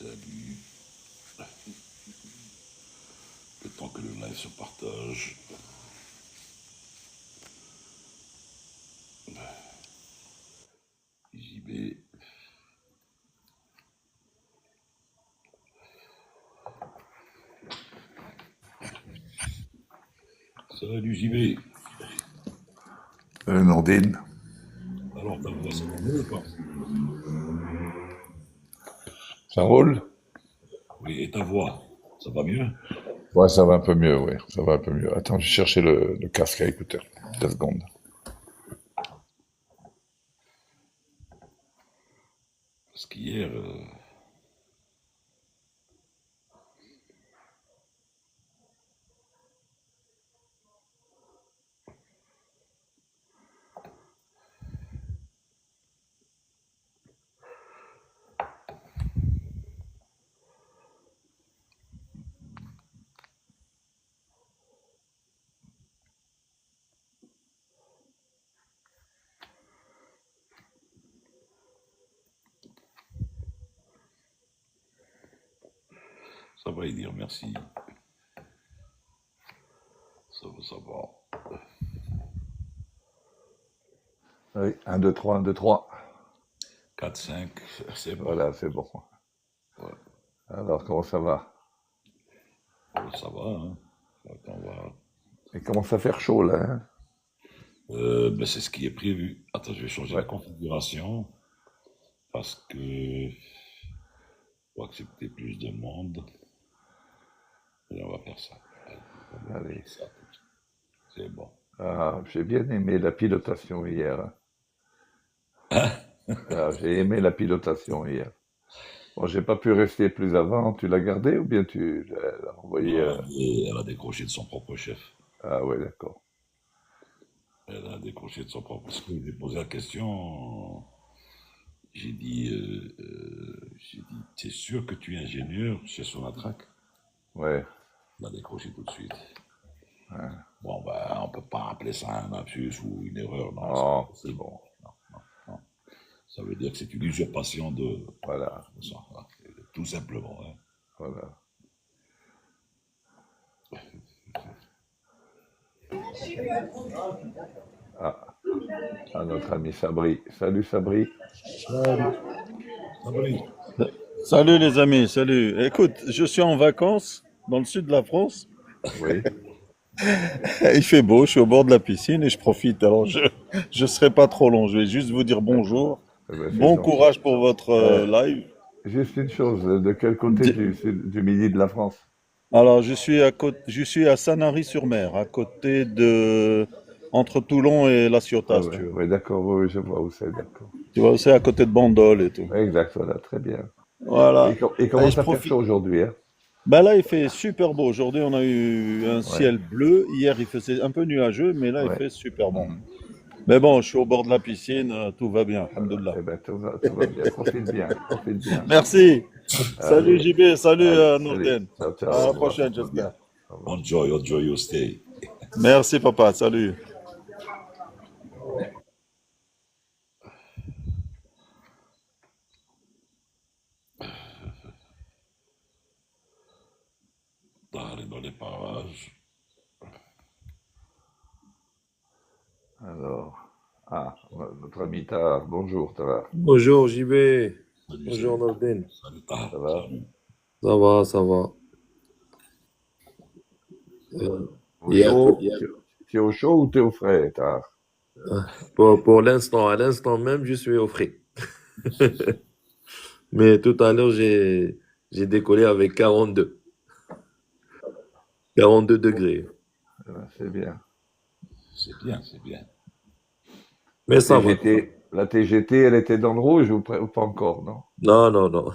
Salut. Le temps que le live se partage. JB. Salut JB. Nordine. Alors ta voix, ça va mieux ou pas? Ça roule? Oui, et ta voix, ça va mieux? Ouais, ça va un peu mieux, oui. Ça va un peu mieux. Attends, je vais chercher le casque à écouteur. 2 secondes. Parce qu'hier, ça va y dire merci. Ça va. Oui, 1, 2, 3, 1, 2, 3. 4, 5, c'est bon. Voilà, c'est bon. Ouais. Alors, comment ça va? Ça va, hein? Attends, on va... Il commence à faire chaud, là, hein? Ben, c'est ce qui est prévu. Attends, je vais changer la Ouais. configuration parce que pour accepter plus de monde. Et on va faire ça. Allez, on va Allez. faire ça. C'est bon. Ah, j'ai bien aimé la pilotation hier. Ah, j'ai aimé la pilotation hier. Bon, j'ai pas pu rester plus avant. Tu l'as gardé ou bien tu l'as envoyé Non, elle a décroché de son propre chef. Ah, ouais, d'accord. Elle a décroché de son propre. Parce que j'ai posé la question. J'ai dit, t'es sûr que tu es ingénieur chez Sonatrach? Ouais. Elle a décroché tout de suite. Bon, ben, on peut pas appeler ça un lapsus ou une erreur, non, c'est pas Oh, c'est possible. bon. Non, non, non. Ça veut dire que c'est une usurpation Voilà, de ça, hein, tout simplement. Hein. voilà. Ah, à notre ami Sabri. Salut Sabri. Sabri, Salut les amis, salut. Écoute, je suis en vacances dans le sud de la France. Oui. Il fait beau, je suis au bord de la piscine et je profite. Alors je serai pas trop long, je vais juste vous dire D'accord. bonjour. Eh ben, c'est Bon gentil. courage pour votre Euh, live. Juste une chose, de quel côté Di- du midi de la France? Alors je suis à Sanary-sur-Mer, à côté de entre Toulon et La Ouais, Ciotat, si ouais, tu veux. ouais, d'accord, oui, oui, je vois où c'est, d'accord. Tu vois, c'est à côté de Bandol et tout. Ouais, exact, voilà, très bien. Et Voilà. il Et commence je à faire profite. chaud aujourd'hui, hein? Bah là, il fait super beau. Aujourd'hui, on a eu un Ouais, ciel bleu. Hier, il faisait un peu nuageux, mais là, il ouais. fait super bon. Mhm. Mais bon, je suis au bord de la piscine, tout va bien, Voilà. alhamdoulilah. Eh ben, tout va bien. Profite bien, profite bien. Merci. Salut Allez, JB, salut allez, salut. Nourten. Ciao, À ciao, au la revoir. prochaine, ça va bien. j'espère. Au revoir. Enjoy your stay. Merci papa, salut. Dans les parages. Alors, notre ami Tahar, bonjour Tahar, Bonjour JB, Salut, bonjour salut. Nordin. Salut, Taha. ça va? Salut. Ça va, ça va. Euh, Au hier, chaud? hier, Tu es au chaud ou tu es au frais, Tahar? pour l'instant, à l'instant même, je suis au frais. Mais tout à l'heure, j'ai décollé avec 42 degrés. C'est bien. C'est bien, c'est bien. Mais ça va. La TGT, elle était dans le rouge ou pas encore, non? Non, non, non.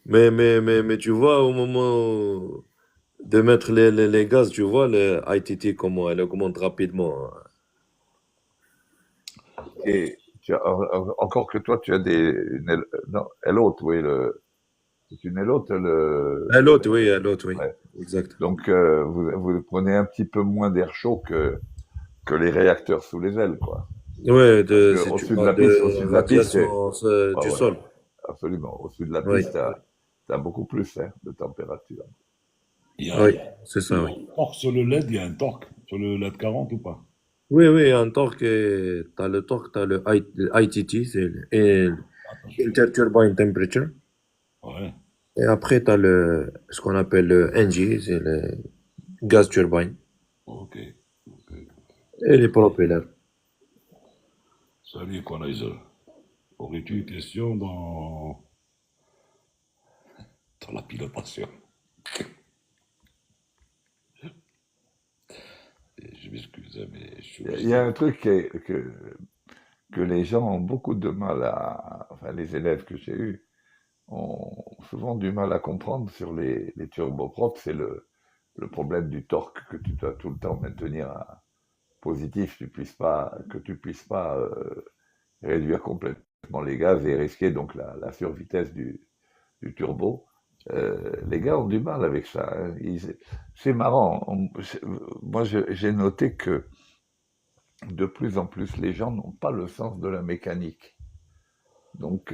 Mais tu vois, au moment de mettre les gaz, tu vois, le ITT, comment elle augmente rapidement. Et encore que toi, tu as non, aile haute, oui, c'est une aile haute, À l'autre, oui. ouais. Exact. Donc, vous prenez un petit peu moins d'air chaud que les réacteurs sous les ailes, quoi. Ouais, Parce que si tu au-dessus de parles la piste, de radiation ouais, du ouais, sol. absolument. Au-dessus de la Oui, piste, tu as beaucoup plus hein, de température. oui, c'est Il y ça, a oui. un torque sur le LED, il y a un torque sur le LED 40 ou pas? Oui, oui, un torque, t'as le torque, t'as le ITT, c'est Attends, je fais. Interturbine Temperature. Ouais, Et après, t'as ce qu'on appelle le NG, c'est le gaz turbine. ok. Ok. Et les propellers. Salut, Equalizer. Aurais-tu une question dans la pilotation? Et je m'excuse, hein, mais je suis Il y a obligé. un truc que les gens ont beaucoup de mal à, enfin les élèves que j'ai eus ont souvent du mal à comprendre sur les turboprops, c'est le problème du torque que tu dois tout le temps maintenir à positif, que tu puisses pas réduire complètement les gaz et risquer donc la survitesse du turbo. Les gars ont du mal avec ça. Hein. C'est marrant. Moi, j'ai noté que de plus en plus, les gens n'ont pas le sens de la mécanique. Donc,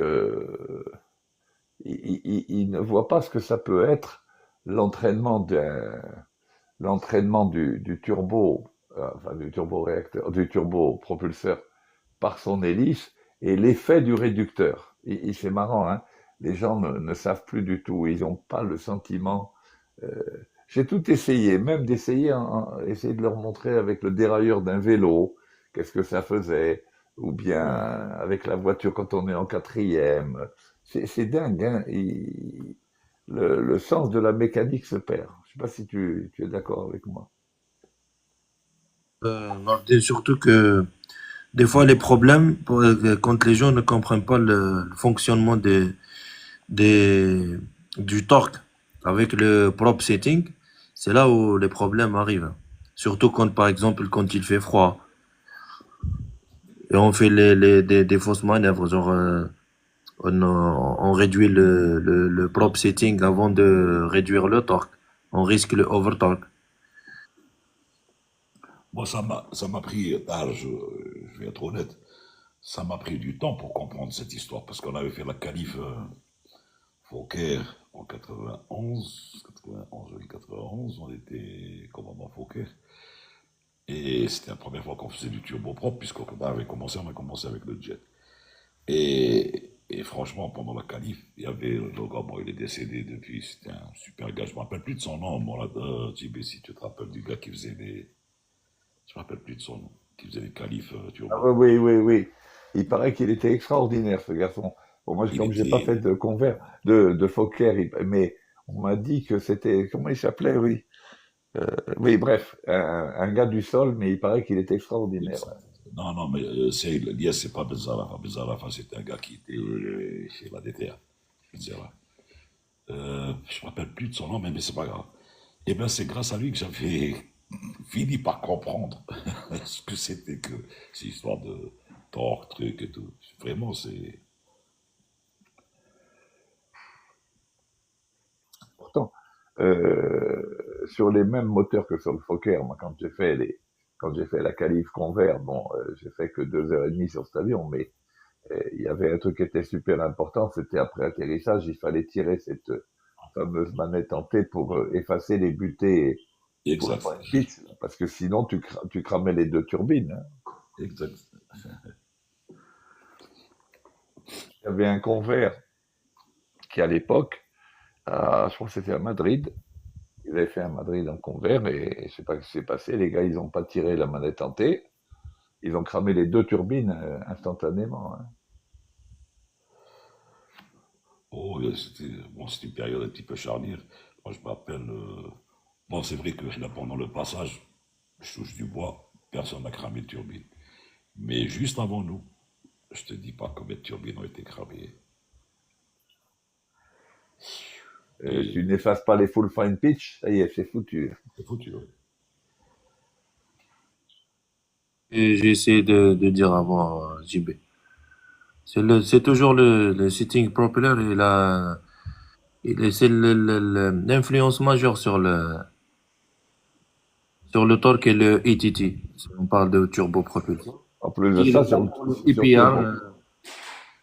ils ne voient pas ce que ça peut être l'entraînement l'entraînement du turbo, enfin du turbo-réacteur, du turbo-propulseur par son hélice et l'effet du réducteur. C'est marrant, hein. Les gens ne savent plus du tout. Ils n'ont pas le sentiment. euh, j'ai tout essayé, même d'essayer, essayer de leur montrer avec le dérailleur d'un vélo, qu'est-ce que ça faisait, ou bien avec la voiture quand on est en quatrième. C'est dingue, hein. Le sens de la mécanique se perd. Je sais pas si tu es d'accord avec moi. Et surtout que des fois, les problèmes, quand les gens ne comprennent pas le fonctionnement des, du torque avec le prop setting, c'est là où les problèmes arrivent. Surtout quand, par exemple, quand il fait froid et on fait des fausses manœuvres, genre on réduit le prop setting avant de réduire le torque. On risque le overtorque. Moi, ça m'a pris, je vais être honnête, ça m'a pris du temps pour comprendre cette histoire, parce qu'on avait fait la qualif Fokker en 91, oui, 91, on était commandant Fokker, et c'était la première fois qu'on faisait du turboprop, puisqu'on avait commencé, on a commencé avec le jet. Et franchement, pendant la qualif, il y avait le gars, bon, il est décédé depuis, c'était un super gars, je me rappelle plus de son nom, moi, là, JB, si tu te rappelles du gars qui faisait je me rappelle plus de son nom, qui faisait les qualifs Ah turbo. oui, oui, oui, oui. Il paraît qu'il était extraordinaire, ce garçon. Bon, moi, Il comme j'ai pas fait était, de convert, de Fokker, mais on m'a dit que c'était, comment il s'appelait, oui. Oui, bref, un gars du sol, mais il paraît qu'il était extraordinaire. Ouais. non, non, mais c'est, Lies, c'est pas Benzalafa. Benzalafa, c'était un gars qui était chez la DTR. Benzalafa. Je me rappelle plus de son nom, mais c'est pas grave. Eh bien, c'est grâce à lui que j'avais fini par comprendre ce que c'était que ces histoires de torque, truc et tout. Vraiment, c'est. Pourtant, sur les mêmes moteurs que sur le Fokker, moi, quand j'ai fait la qualif convert, bon, j'ai fait que 2 heures et demie sur cet avion, mais il y avait un truc qui était super important, c'était après atterrissage, il fallait tirer cette fameuse manette en T pour effacer les butées pour Exact. avoir une pitch, parce que sinon tu cramais les deux turbines. Hein. Exact. Il y avait un convert qui à l'époque, je crois que c'était à Madrid, il avait fait un Madrid en convert et je sais pas ce qui s'est passé, les gars ils n'ont pas tiré la manette en T, ils ont cramé les deux turbines instantanément. Hein. Oh, c'était une période un petit peu charnière. Moi, je me rappelle. Bon, c'est vrai que là, pendant le passage, je touche du bois, personne n'a cramé de turbine. Mais juste avant nous, je te dis pas combien de turbines ont été cramées. Tu Et n'effaces pas les full fine pitch, ça y est, c'est foutu. c'est foutu, ouais. Et j'ai essayé de dire avant JB. C'est toujours le sitting propeller et c'est l'influence majeure sur le torque et le ETT. Si on parle de turbopropulsion. En plus de Et ça, le sur EPR, turbo,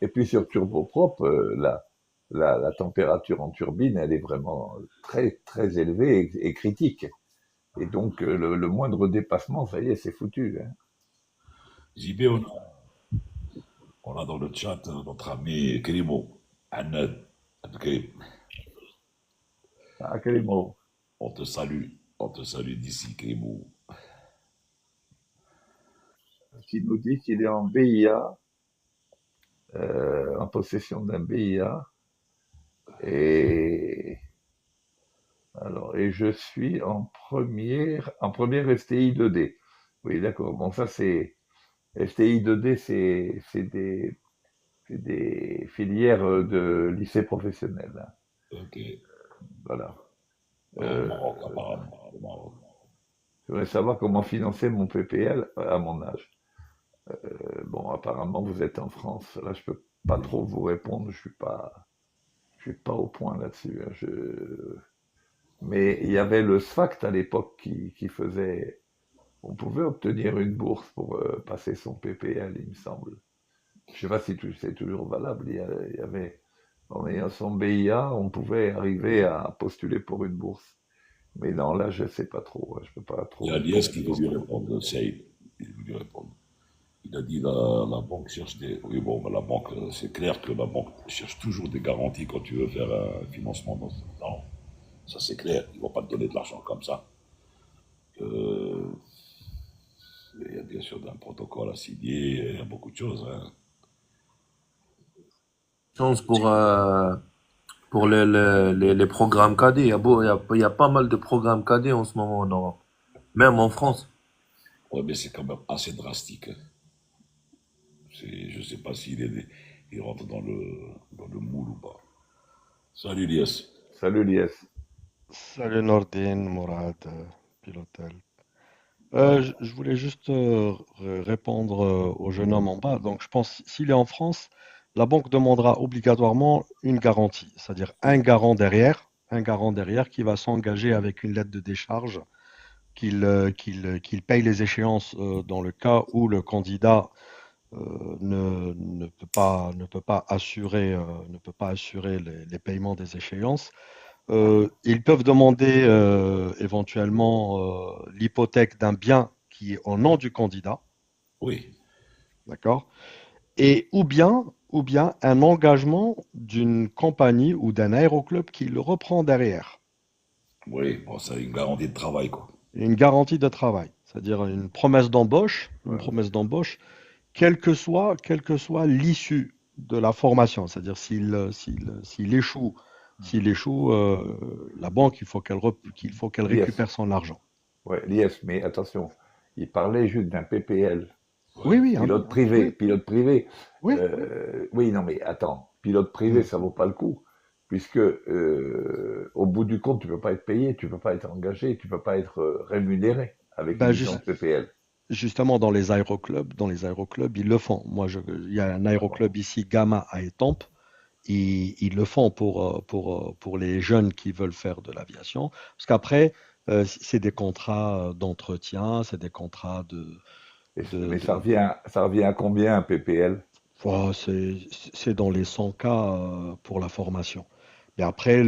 et puis sur turboprop, la température en turbine, elle est vraiment très, très élevée et critique. Et donc, le moindre dépassement, ça y est, c'est foutu, hein. JB, on a dans le chat notre ami Kerimo, Anad, Abdelkarim. Ah, quel mot. On te salue d'ici, Kerimo. Qui nous dit qu'il est en BIA, en possession d'un BIA, et et je suis en première STI 2D. Oui, d'accord. Bon, ça c'est STI 2D, c'est des filières de lycée professionnel, hein. Ok. Voilà. Au Euh, Maroc, apparemment. Au Maroc. je voudrais savoir comment financer mon PPL à mon âge. Bon, apparemment vous êtes en France. Là, je peux pas trop vous répondre. Je suis pas au point là-dessus, hein. Mais il y avait le SFACT à l'époque qui faisait. On pouvait obtenir une bourse pour passer son PPL, il me semble. Je sais pas si c'est toujours valable. Il y avait, en ayant son BIA, on pouvait arriver à postuler pour une bourse. Mais non, là, je sais pas trop, hein. Je peux pas Il trop y a Lies répondre. qui veut lui répondre, Saïd. Il veut lui répondre. Il a dit la banque cherche des. Oui, bon, la banque, c'est clair que la banque cherche toujours des garanties quand tu veux faire un financement dans un temps. Ça, c'est clair. Ils ne vont pas te donner de l'argent comme ça. Euh, il y a bien sûr un protocole à signer, il y a beaucoup de choses, hein. Chance pour les programmes cadets. Il y a pas mal de programmes cadets en ce moment, même en France. Ouais, mais c'est quand même assez drastique, hein. Je ne sais pas il rentre dans le moule ou pas. Salut, Lies. Salut Lies. Salut Nordine, Mourad, Pilotel. Ouais, Je voulais juste répondre au jeune homme en bas. Donc, je pense s'il est en France, la banque demandera obligatoirement une garantie, c'est-à-dire un garant derrière qui va s'engager avec une lettre de décharge qu'il paye les échéances dans le cas où le candidat ne peut pas assurer les paiements des échéances. Ils peuvent demander éventuellement l'hypothèque d'un bien qui est au nom du candidat, oui, d'accord? Et ou bien un engagement d'une compagnie ou d'un aéroclub qui le reprend derrière. oui, bon, c'est une garantie de travail, quoi. Une garantie de travail, c'est-à-dire une Ouais. promesse d'embauche, quelle que soit l'issue de la formation, c'est-à-dire s'il échoue, la banque, qu'il faut qu'elle Lies. récupère son argent. Ouais, Lies, mais attention, il parlait juste d'un PPL. Oui, Ouais. oui, Pilote privé, oui, pilote privé. oui. Oui, non, mais attends, pilote privé, Mm. ça vaut pas le coup, puisque au bout du compte, tu peux pas être payé, tu peux pas être engagé, tu peux pas être rémunéré avec une Ben, licence PPL. justement, dans les aéroclubs, ils le font. Il y a un Ah bon. aéroclub ici, Gamma à Étampes. Ils le font pour les jeunes qui veulent faire de l'aviation. Parce qu'après, c'est des contrats d'entretien, c'est des contrats Mais de- ça revient à combien un PPL? oh, c'est dans les 100 cas pour la formation. Mais après,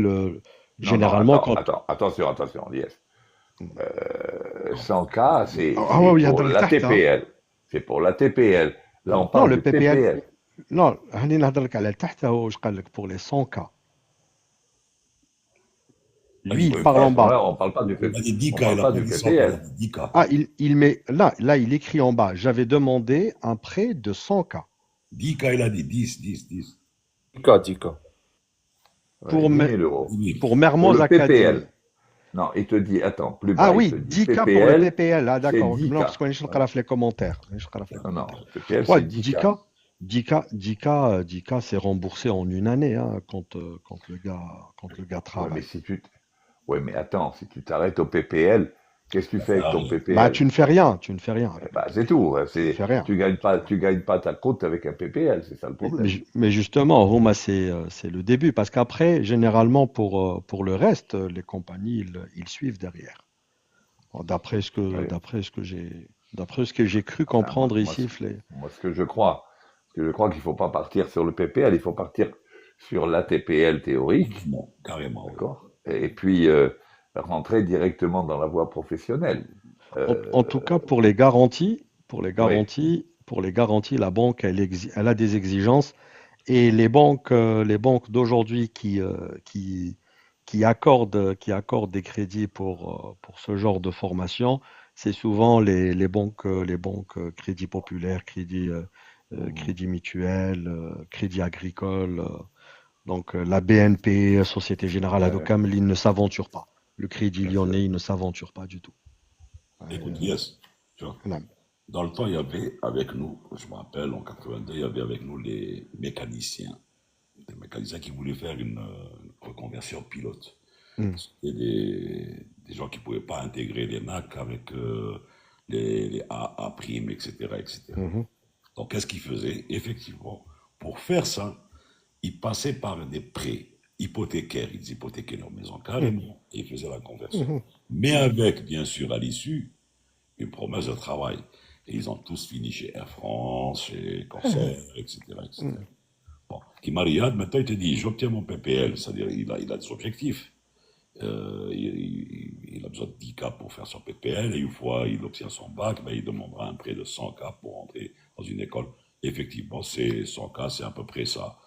Non, non, généralement, quand. attention, Lies. 100K, Ah c'est ouais, pour يهضر la لتحت ها. TPL. C'est pour la TPL. Là, on Non, parle le du PPL. PPL. Non, هاني نهضر لك على تحت هو واش قال لك pour les 100 cas. Ah, Lui, il Oui, parle mais à en ce bas. moment-là, on parle pas du il a PPL. dit 10 On cas, il parle a pas pas du dit 100 cas, il a PPL. dit 10 cas. Ah, il met là, il écrit en bas. J'avais demandé un prêt de 100 cas 10 cas, il a dit 10, 10, 10. 10K. Ouais, pour 10 Me- 000 euros. 10 000. pour Pour Mermoz le Academy. PPL. Non, il te dit, attends, plus Ah bas, il oui, te dit 10 cas pour le PPL, PPL. Ah c'est d'accord. Non, 10K. parce qu'on est sur Voilà. les commentaires. On est sur les Non, non, commentaires. PPL, Ouais, c'est 10 10K. cas, 10 cas, c'est remboursé en une année hein, quand le gars Ouais, mais travaille. ouais, mais attends, si tu t'arrêtes au PPL, qu'est-ce que tu fais avec ton Ferrari. Bah, PPL? tu ne fais rien avec le Bah, c'est PPL. tout, hein. Tu ne fais rien. Tu gagnes pas ta croûte avec un PPL, c'est ça le problème. Mais justement, Roma, c'est le début, parce qu'après, généralement, pour le reste, les compagnies, ils suivent derrière. Bon, Ouais. d'après ce que j'ai cru Ah, comprendre ici, ce que je crois qu'il faut pas partir sur le PPL, il faut partir sur l'ATPL théorique, Carrément, carrément, oui. d'accord? Et puis rentrer directement dans la voie professionnelle. En tout cas, Euh, pour oui, les garanties, la banque, elle a des exigences et les banques d'aujourd'hui qui accordent des crédits pour ce genre de formation, c'est souvent les banques Crédit Populaire, Mhm. Crédit Mutuel, Crédit Agricole. Donc la BNP, Société Générale, ouais, Adocam, ils ne s'aventurent pas. Le Crédit bien sûr. Lyonnais, il ne s'aventure pas du tout. Écoute, yes, tu vois, Voilà. dans le temps, il y avait avec nous, je me rappelle, en 82, il y avait avec nous les mécaniciens, des mécaniciens qui voulaient faire une reconversion pilote. Mm. C'était des gens qui ne pouvaient pas intégrer les NAC avec les A prime, etc., etc. Mhm. Donc, qu'est-ce qu'ils faisaient? Effectivement, pour faire ça, ils passaient par des prêts hypothécaires. Ils hypothéquaient leur maison Mm. carrément et ils faisaient la conversion. Mhm. Mais Mhm. avec, bien sûr, à l'issue, une promesse de travail. Et ils ont tous fini chez Air France, chez Corsair, etc., etc. Mhm. Bon. Kimariad, maintenant, il te dit, j'obtiens mon PPL, c'est-à-dire il a des objectifs. Il a besoin de 10 K pour faire son PPL, et une fois il obtient son bac, ben, il demandera un prêt de 100 K pour entrer dans une école. Effectivement, c'est 100 K, c'est à peu près ça,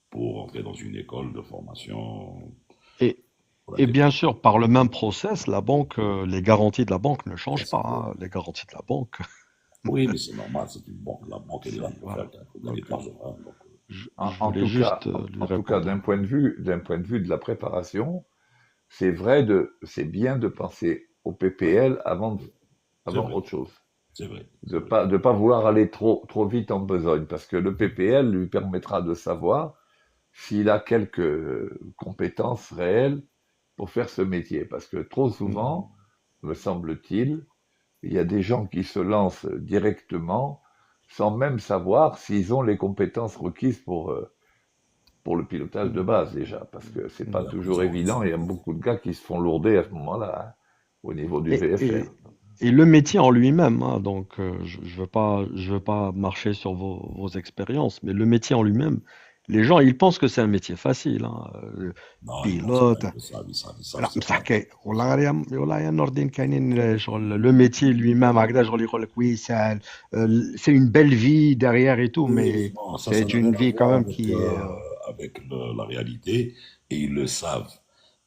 pour entrer dans une école de formation Et, pour et bien l'indépendance. sûr, par le même process, les garanties de la banque ne changent pas, hein. Les garanties de la banque, Oui, mais c'est normal, c'est une banque. La banque, elle est là pour faire voilà. pour gagner Donc, de l'argent, hein, donc, je voulais juste lui En tout cas, répondre. d'un point de vue de la préparation, c'est bien de penser au PPL c'est avant vrai, autre chose. c'est vrai, c'est De vrai. pas vouloir aller trop vite en besogne, parce que le PPL lui permettra de savoir s'il a quelques compétences réelles pour faire ce métier. Parce que trop Mhm. souvent, me semble-t-il, il y a des gens qui se lancent directement sans même savoir s'ils ont les compétences requises pour le pilotage de base déjà, parce que c'est pas Et après, ils toujours ont, évident. Il y a beaucoup de gars qui se font lourder à ce moment-là, hein, au niveau du Et, VFR. et, et le métier en lui-même, hein, donc je veux pas marcher sur vos expériences, mais le métier en lui-même, les gens, ils pensent que c'est un métier facile, hein, non, ils pensent pas, pilote. ils savent, لا c'est pas. بصح والله يا نور الدين كاينين شغل le métier lui-même هكذا شغل يقول لك oui c'est une belle vie derrière et tout Oui, mais non, ça c'est n'a une rien à vie quand voir même avec, qui est la réalité, et ils le savent.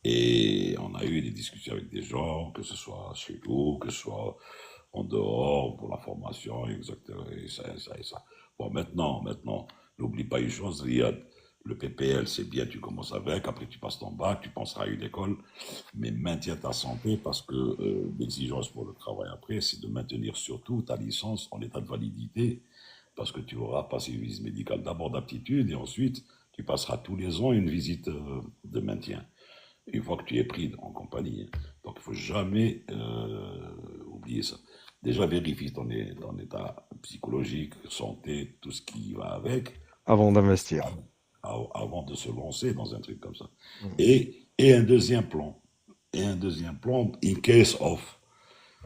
Et on a eu des discussions avec des gens, que ce soit chez nous, que ce soit en dehors, pour la formation, exactement, et ça, et ça, et ça. Bon, maintenant, n'oublie pas une chose, Riyad, le PPL, c'est bien, tu commences avec, après tu passes ton bac, tu penseras à une école, mais maintiens ta santé parce que l'exigence pour le travail après, c'est de maintenir surtout ta licence en état de validité parce que tu auras passé une visite médicale d'abord d'aptitude et ensuite tu passeras tous les ans une visite de maintien, une fois que tu es pris en compagnie. Donc il ne faut jamais oublier ça. Déjà vérifie ton état psychologique, santé, tout ce qui va avec, avant d'investir. avant de se lancer dans un truc comme ça. Mm. Et un deuxième plan. Et un deuxième plan, in case of,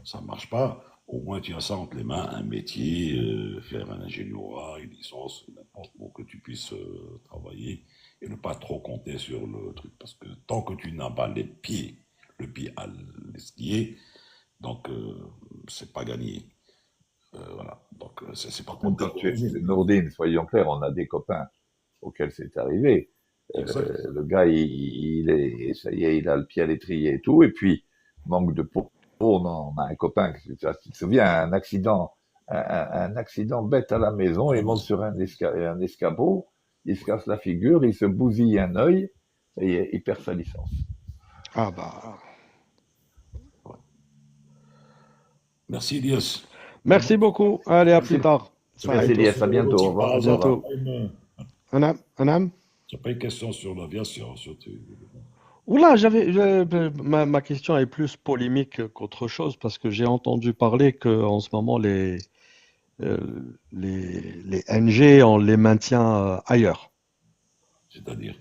ça ne marche pas, au moins tu as ça entre les mains, un métier, faire un ingénierat, une licence, n'importe où que tu puisses travailler et ne pas trop compter sur le truc. Parce que tant que tu n'as pas le pied à l'escalier, donc c'est pas gagné. Voilà. Donc c'est pas pour Même te quand tu es décourager. Nourdine, soyons clairs, on a des copains auxquels c'est arrivé. Exact. Le gars, il est, ça y est, il a le pied à l'étrier et tout, et puis manque de peau. On a un copain, tu te souviens, un accident bête à la maison, À la il monte maison. sur un escabeau, il se casse la figure, il se bousille un œil et il perd sa licence. Ah bah Ouais. Merci, Elias. merci beaucoup, allez à plus Merci, tard. Tu n'as pas merci Saïd, une Elias, question à bientôt, au aéronautique par revoir, à au hasard? Tu n'as revoir. bientôt. pas Anam Anam. tu n'as pas une question sur l'aviation, Oula, ma question est plus polémique qu'autre chose parce que j'ai entendu parler que en ce moment euh, les NG, on les maintient ailleurs. c'est-à-dire.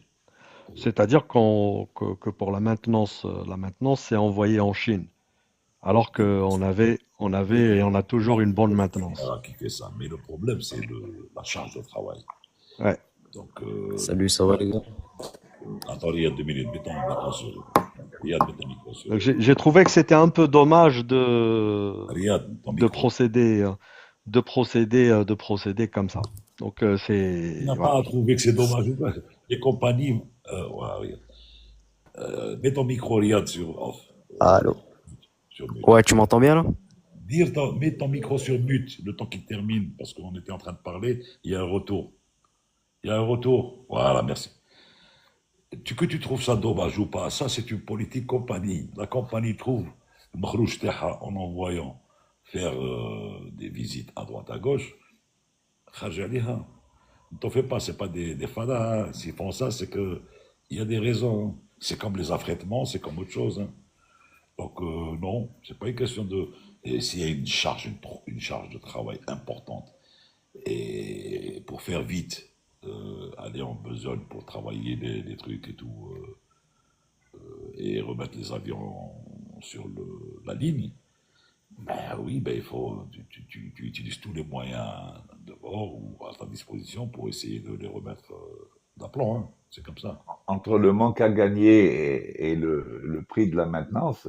C'est-à-dire que pour la maintenance, c'est envoyé en Chine. Alors on avait et on a toujours une bonne maintenance. Qui fait ça. Mais le problème, c'est la charge de travail. Ouais. Donc, Salut, ça va les gars? attends, il y a 2 minutes, mets ton micro sur. Riyad, mets ton micro sur. Donc, j'ai trouvé que c'était un peu dommage Riyad, ton de micro. procéder, de procéder comme ça. Donc, Tu c'est, n'as voilà. pas à trouver que c'est dommage ou pas. Les compagnies. Voilà, Riyad. Mets ton micro, Riyad, sur off. Allô? Sur mute. Ouais, tu m'entends bien là? Mets ton micro sur mute le temps qu'il termine, parce qu'on était en train de parler. Il y a un retour. Il y a un retour. Voilà, merci. Que tu trouves ça dommage ou pas, ça c'est une politique compagnie. La compagnie trouve Makhrouch Taha en envoyant faire des visites à droite à gauche. Kharj aliha. Ne t'en fais pas, c'est pas des fadas. Hein. S'ils font ça, c'est que il y a des raisons. Hein. C'est comme les affrètements, c'est comme autre chose. Hein. Donc non, c'est pas une question de. Et s'il y a une charge de travail importante et pour faire vite, aller en besogne pour travailler des trucs et tout, et remettre les avions sur la ligne, ben oui, ben il faut, tu utilises tous les moyens de bord ou à ta disposition pour essayer de les remettre d'aplomb, hein. C'est comme ça. Entre le manque à gagner et le prix de la maintenance,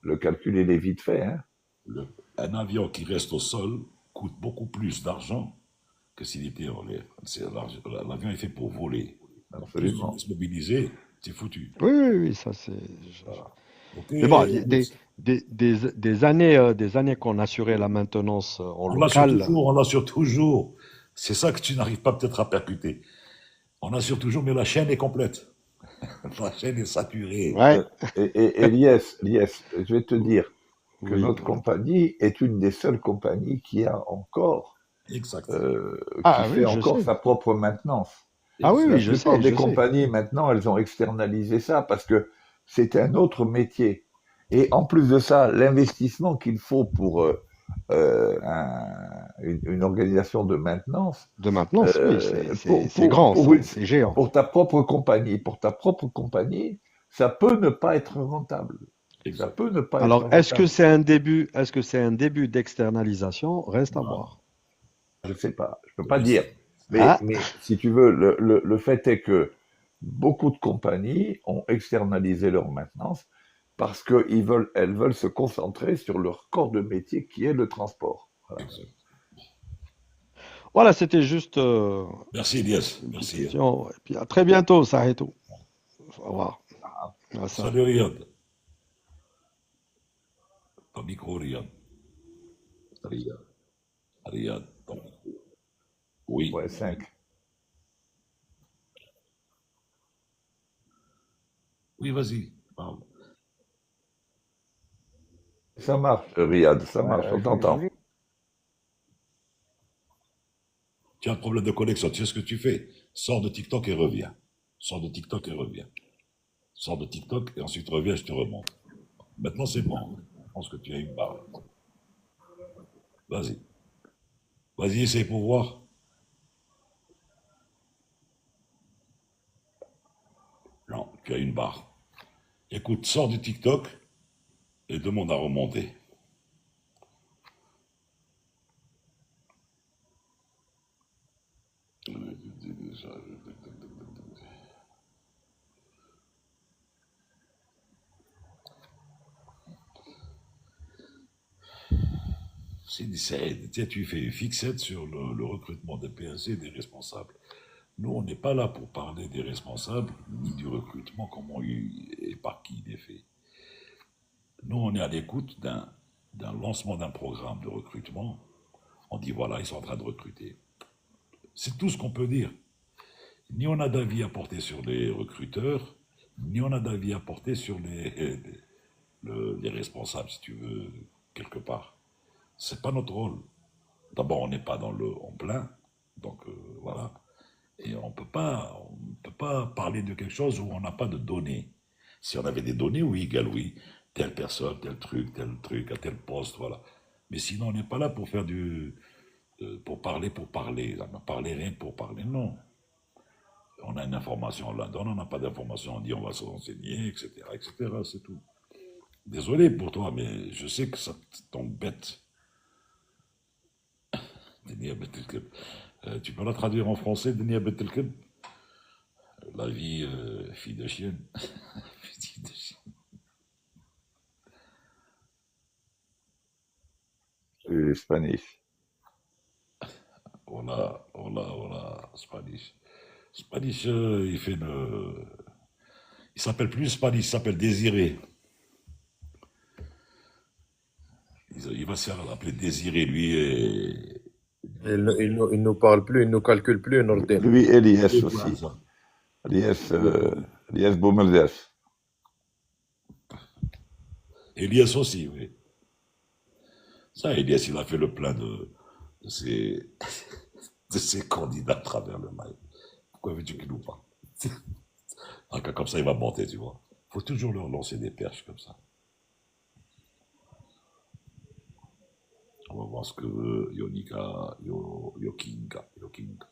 le calcul il est vite fait, hein. Le- un avion qui reste au sol coûte beaucoup plus d'argent que s'il était en l'air. L'avion est fait pour voler. Donc plus tu Absolument. laisses mobiliser, c'est foutu. Oui, oui, oui, ça c'est. Voilà. Ok, Mais bon, yes. des années qu'on assurait la maintenance en On l'assure local. toujours, on l'assure toujours. C'est ça que tu n'arrives pas peut-être à percuter. On assure toujours, mais la chaîne est complète. La chaîne est saturée. Ouais, Et Lies, je vais te dire que oui. notre compagnie est une des seules compagnies qui a encore, Exact. qui Ah fait oui, je encore sais. sa propre maintenance. Ah oui, La oui, Exact. je plupart sais, des je sais. compagnies maintenant, elles ont externalisé ça parce que c'est un autre métier. Et en plus de ça, l'investissement qu'il faut pour une organisation de maintenance, De maintenance, oui, euh, pour, c'est pour, grand, pour, une- c'est géant. pour ta propre compagnie, ça peut ne pas être rentable. Ça Exact. peut ne pas être Alors, rentable. est-ce que c'est un début d'externalisation? Reste à Voilà. voir. Je ne sais pas, je peux pas Oui, dire. Ah, Mais si tu veux, le fait est que beaucoup de compagnies ont externalisé leur maintenance parce elles veulent se concentrer sur leur corps de métier qui est le transport. Voilà. exact. voilà, c'était juste Merci, Elias. une petite Merci. question. Et puis à très bientôt, ça et tout. Au revoir. Ah, ça. Salut, Riyad. Ton micro, Riyad. Riyad. Riyad, ton micro. Oui. Ouais, 5. Oui, vas-y. Parle. Ça marche, Riyad, ça marche, on t'entend. Tu as un problème de connexion. Tu sais ce que tu fais? Sors de TikTok et reviens. Sors de TikTok et reviens. Sors de TikTok et ensuite reviens, je te remonte. Maintenant, c'est bon. Je pense que tu as une barre. Vas-y. Vas-y, essaye pour voir. Non, tu as une barre. Écoute, sors du TikTok et demande à remonter. Sidi Saïd, tiens, tu fais une fixette sur le recrutement des PNC et des responsables. Nous, on n'est pas là pour parler des responsables ni du recrutement, comment et par qui il est fait. Nous, on est à l'écoute d'un lancement d'un programme de recrutement. On dit voilà, ils sont en train de recruter. C'est tout ce qu'on peut dire. Ni on a d'avis à porter sur les recruteurs, ni on a d'avis à porter sur les responsables, si tu veux, quelque part. C'est pas notre rôle. D'abord, on n'est pas dans le en plein, donc voilà. Et on peut pas parler de quelque chose où on n'a pas de données. Si on avait des données, oui, égal, oui, telle personne, tel truc, à tel poste, voilà. Mais sinon, on n'est pas là pour faire pour parler, pour parler. On n'a parlé rien pour parler, non. On a une information, on la donne, on n'a pas d'information, on dit on va se renseigner, etc., etc., c'est tout. Désolé pour toi, mais je sais que ça t'embête. Tu peux la traduire en français, Denia Betelkeb? La vie, fille de chienne. Fille de chienne. Du Spanish. Voilà, voilà, voilà, Spanish. Spanish, il fait le... Il s'appelle plus Spanish, il s'appelle Désiré. Il va se faire appeler Désiré, lui, et... Il nous parle plus, il nous calcule plus, Nordin. Lui, Elias C'est aussi. ça. Elias, Elias Boumedias. Elias aussi, oui. Ça, Elias, il a fait le plein de ses, de ses candidats à travers le mail. Pourquoi veux-tu qu'il nous parle? Un cas comme ça, il va monter, tu vois. Faut toujours leur lancer des perches comme ça. On va voir ce que veut Yonika, Yokinga, Yokinga.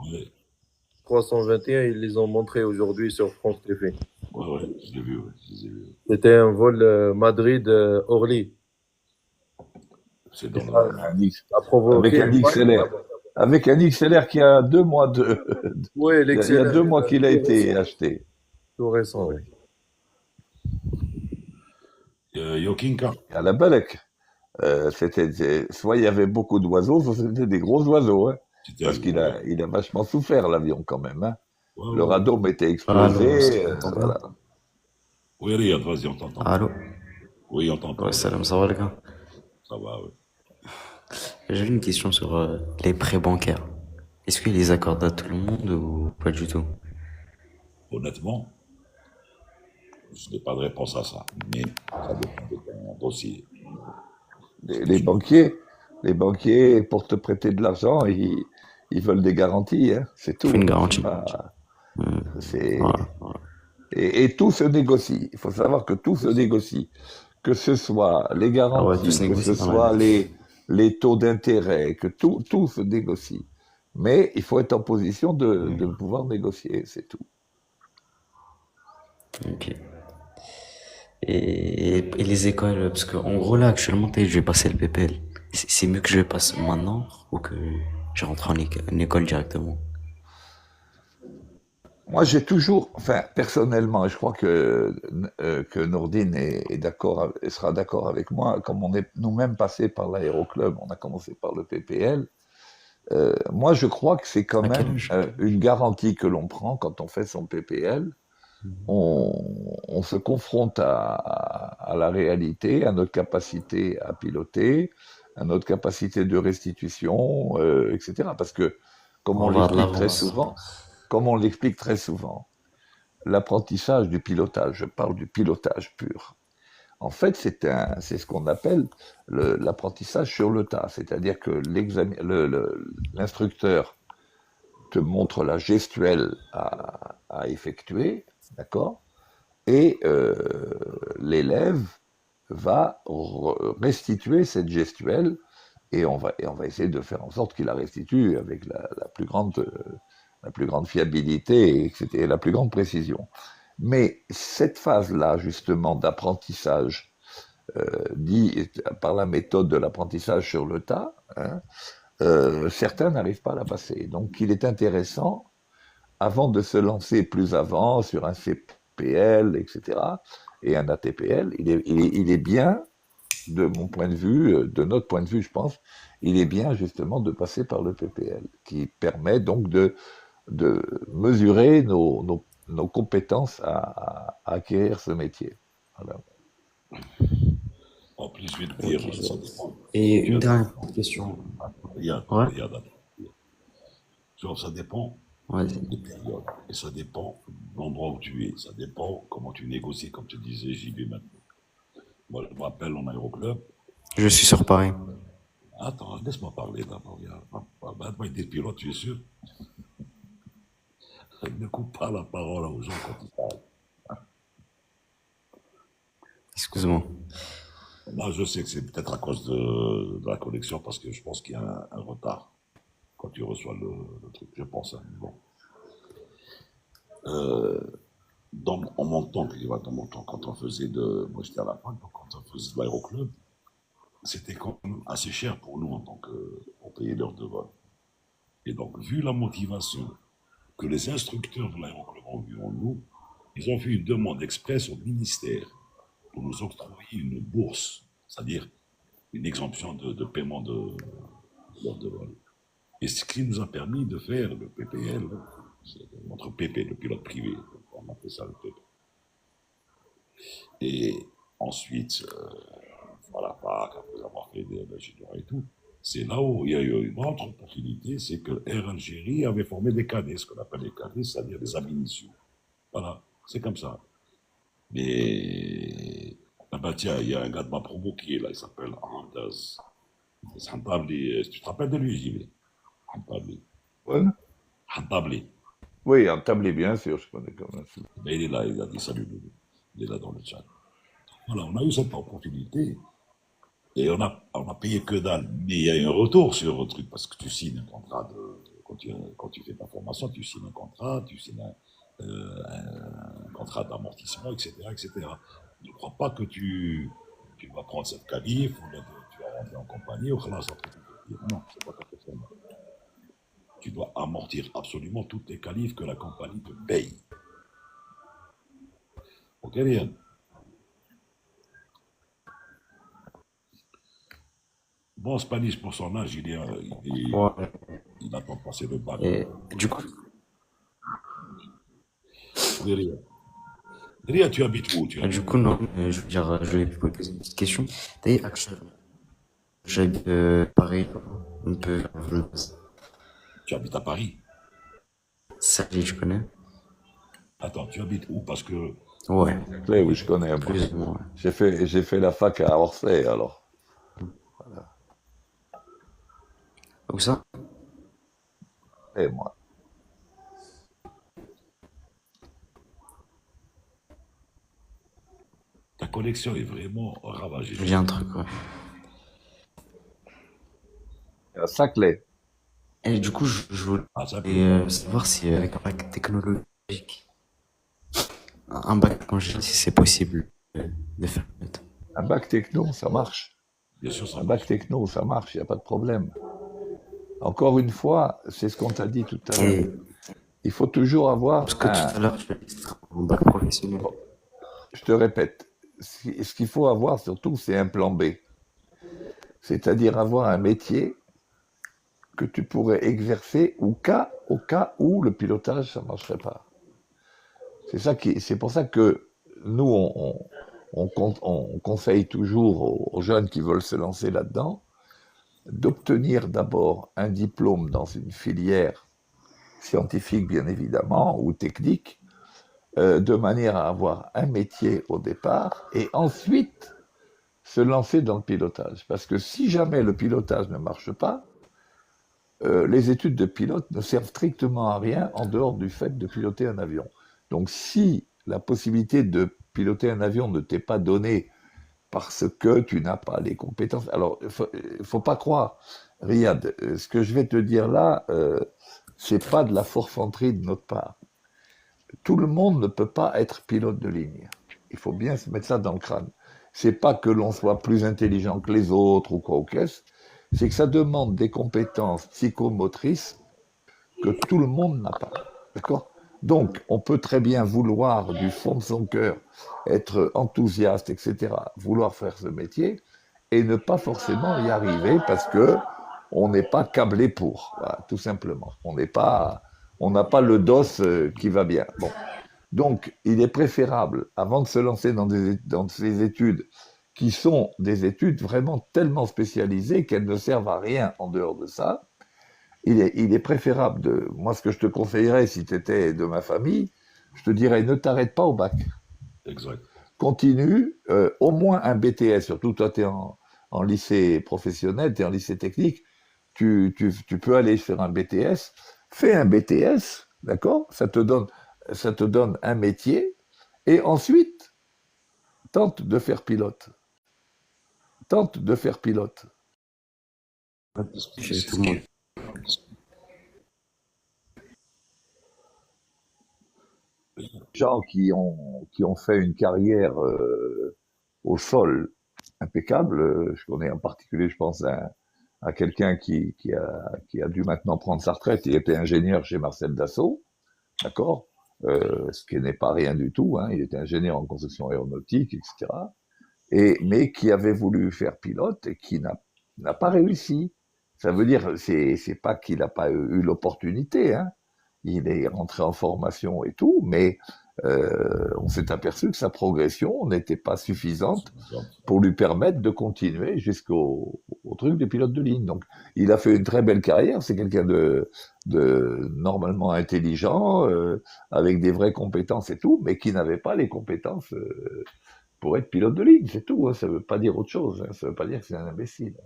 Ouais, 321, ils les ont montrés aujourd'hui sur France TV. ouais, je l'ai vu, ouais, je les ai vus. C'était un vol Madrid-Orly. C'est Et dans ça le... Un X- a provoqué Avec un une XLR. Avec un XLR qui a 2 mois Oui, il y a l'excellent. 2 mois qu'il a Tout été récent. acheté. Tout récent, oui. Yokinka. À la Balek. Soit il y avait beaucoup d'oiseaux, soit c'était des gros oiseaux, hein, C'était parce un qu'il gros... il a vachement souffert, l'avion, quand même. Hein. Ouais, Le ouais. radome était Allô, explosé, ça m'entend bien? voilà. Oui, Riyad, vas-y, on t'entend. Allô? Oui, on t'entend. Ouais, salam, ça va les gars? Ça va, oui. J'avais une question sur les prêts bancaires. Est-ce qu'ils les accordent à tout le monde ou pas du tout? Honnêtement, je n'ai pas de réponse à ça. Mais ça dépend de ton dossier. Les banquiers, pour te prêter de l'argent, ils veulent des garanties, hein, c'est Il faut tout. une Hein. garantie. Hmm, C'est, voilà, voilà. et tout se négocie. Il faut savoir que tout se négocie. Que ce soit les Ah ouais, tout se garanties, que ce négocie dans la soit vie. les taux d'intérêt, que tout se négocie. Mais il faut être en position de pouvoir négocier, c'est tout. Ok. Et les écoles, parce qu'en gros là actuellement, je vais passer le PPL. C'est mieux que je le passe maintenant ou que je rentre en école directement? Moi, j'ai toujours, enfin, personnellement, et je crois que Nourdine est d'accord, sera d'accord avec moi, comme on est nous-mêmes passés par l'aéroclub, on a commencé par le PPL. Moi, je crois que c'est quand À quel même âge? une garantie que l'on prend quand on fait son PPL. On se confronte à la réalité, à notre capacité à piloter, à notre capacité de restitution, etc. Parce que, comme On on va avoir de l'explique très l'avance. souvent, comme on l'explique très souvent, l'apprentissage du pilotage, je parle du pilotage pur. En fait, c'est ce qu'on appelle l'apprentissage sur le tas, c'est-à-dire que l'instructeur te montre la gestuelle à effectuer, d'accord, et l'élève va restituer cette gestuelle et on va essayer de faire en sorte qu'il la restitue avec la plus grande fiabilité et la plus grande précision. Mais cette phase-là, justement, d'apprentissage, dit par la méthode de l'apprentissage sur le tas, hein, certains n'arrivent pas à la passer. Donc il est intéressant, avant de se lancer plus avant sur un CPL, etc., et un ATPL, il est bien, de mon point de vue, de notre point de vue, je pense, il est bien justement de passer par le PPL, qui permet donc de mesurer nos compétences à acquérir ce métier. Voilà. En plus, je vais te Ok, dire, je ça vois. dépend. Et une Regarde, dernière question. regarde, Ouais, regarde. Genre, ça dépend vas-y. des périodes. Et ça dépend de l'endroit où tu es. Ça dépend comment tu négocies, comme tu disais, j'y vais maintenant. Moi, je me rappelle en aéroclub. Je suis sur Paris. Attends, laisse-moi parler d'abord. Maintenant, il est pilote, tu es sûr? Ne coupe pas la parole aux gens quand ils parlent. Excuse-moi. Là, je sais que c'est peut-être à cause de la connexion, parce que je pense qu'il y a un retard quand tu reçois le truc. Je pense, hein. Bon. Euh, en mon temps, dans mon temps, quand on faisait moi j'étais à la fac, donc quand on faisait de l'aéroclub, c'était quand même assez cher pour nous en tant que, pour payer l'heure de vol. Et donc, vu la motivation que les instructeurs de l'aéroclub ont vue en nous, ils ont fait une demande express au ministère pour nous octroyer une bourse, c'est-à-dire une exemption de paiement d'heures de vol. Et ce qui nous a permis de faire le PPL, c'est notre PP, le pilote privé, on appelle ça le PP. Et ensuite, voilà, après avoir fait des ingénieurs et tout, c'est là où il y a eu une autre opportunité, c'est que Air Algérie avait formé des cadets, ce qu'on appelle les cadets, c'est-à-dire des amis initiaux. Voilà, c'est comme ça. Mais, ah bah tiens, il y a un gars de ma promo qui est là, il s'appelle Handaz. Hantabli, tu te rappelles de lui, Gilles? Hantabli. Ouais. Hantabli. Oui, en tablé, bien sûr, je connais quand même. Mais il est là, il a dit salut, Loulou. Il est là dans le chat. Voilà, on a eu cette opportunité et on a payé que dalle. Mais il y a eu un retour sur le truc parce que tu signes un contrat quand tu fais ta formation, tu signes un contrat, tu signes un contrat d'amortissement, etc., etc. Ne crois pas que tu vas prendre cette qualif ou là, tu vas rentrer en compagnie ou là, ça peut te dire. Non, c'est pas tout à fait ça. Tu dois amortir absolument toutes les qualifs que la compagnie te paye. Ok, Riyad? Bon, Spanish, pour son âge, Ouais. il attend de passer le bac. Et du coup, Oui, Riyad. Riyad, tu habites où? non, je veux dire, je vais vous poser une petite question. T'es actuellement, j'habite Paris, un peu vers Volmas. Tu habites à Paris. Salut, tu connais? Attends, tu habites où? Parce que Ouais, Oui, oui, je connais, moi. plus ou moins. Ouais. J'ai fait la fac à Orsay, alors. Où ça? Et moi. ta collection est vraiment ravagée. Je dis un truc, ouais. À Saclay. Et du coup, je voulais Ah, ça, savoir si avec un bac technologique, un bac congé, si c'est possible de faire. Un bac techno, ça marche. bien sûr, ça Un marche. bac techno, ça marche, il n'y a pas de problème. Encore une fois, c'est ce qu'on t'a dit tout à l'heure. Et Il faut toujours avoir parce que tout un... à l'heure, tu as dit un bac professionnel. Je te répète, ce qu'il faut avoir surtout, c'est un plan B. C'est-à-dire avoir un métier que tu pourrais exercer au cas où le pilotage, ça ne marcherait pas. C'est pour ça que nous, on conseille toujours aux jeunes qui veulent se lancer là-dedans d'obtenir d'abord un diplôme dans une filière scientifique, bien évidemment, ou technique, de manière à avoir un métier au départ, et ensuite se lancer dans le pilotage. Parce que si jamais le pilotage ne marche pas, les études de pilote ne servent strictement à rien en dehors du fait de piloter un avion. Donc si la possibilité de piloter un avion ne t'est pas donnée parce que tu n'as pas les compétences, alors il faut pas croire, Riyad, ce que je vais te dire là, c'est pas de la forfanterie de notre part. Tout le monde ne peut pas être pilote de ligne. Il faut bien se mettre ça dans le crâne. C'est pas que l'on soit plus intelligent que les autres ou quoi ou qu'est-ce, c'est que ça demande des compétences psychomotrices que tout le monde n'a pas. D'accord? Donc, on peut très bien vouloir du fond de son cœur être enthousiaste, etc., vouloir faire ce métier et ne pas forcément y arriver parce que on n'est pas câblé pour, voilà, tout simplement. On n'a pas le dos qui va bien. Bon. Donc, il est préférable, avant de se lancer dans ces études, qui sont des études vraiment tellement spécialisées qu'elles ne servent à rien en dehors de ça, il est préférable moi, ce que je te conseillerais si tu étais de ma famille, je te dirais ne t'arrête pas au bac. Exact. Continue, au moins un BTS, surtout toi tu es en lycée professionnel, tu es en lycée technique, tu peux aller faire un BTS, fais un BTS, d'accord, ça te donne un métier, et ensuite, tente de faire pilote. Tente de faire pilote. Chez tout le monde. Gens qui ont fait une carrière au sol impeccable, je connais en particulier, je pense, à quelqu'un qui a dû maintenant prendre sa retraite. Il était ingénieur chez Marcel Dassault, d'accord, ce qui n'est pas rien du tout. Hein, il était ingénieur en construction aéronautique, etc. Mais qui avait voulu faire pilote et qui n'a pas réussi. Ça veut dire, c'est pas qu'il n'a pas eu l'opportunité, hein. Il est rentré en formation et tout, mais on s'est aperçu que sa progression n'était pas suffisante pour lui permettre de continuer au truc de pilote de ligne. Donc, il a fait une très belle carrière. C'est quelqu'un de normalement intelligent, avec des vraies compétences et tout, mais qui n'avait pas les compétences pour être pilote de ligne. C'est tout. Hein. Ça ne veut pas dire autre chose. Hein. Ça ne veut pas dire que c'est un imbécile.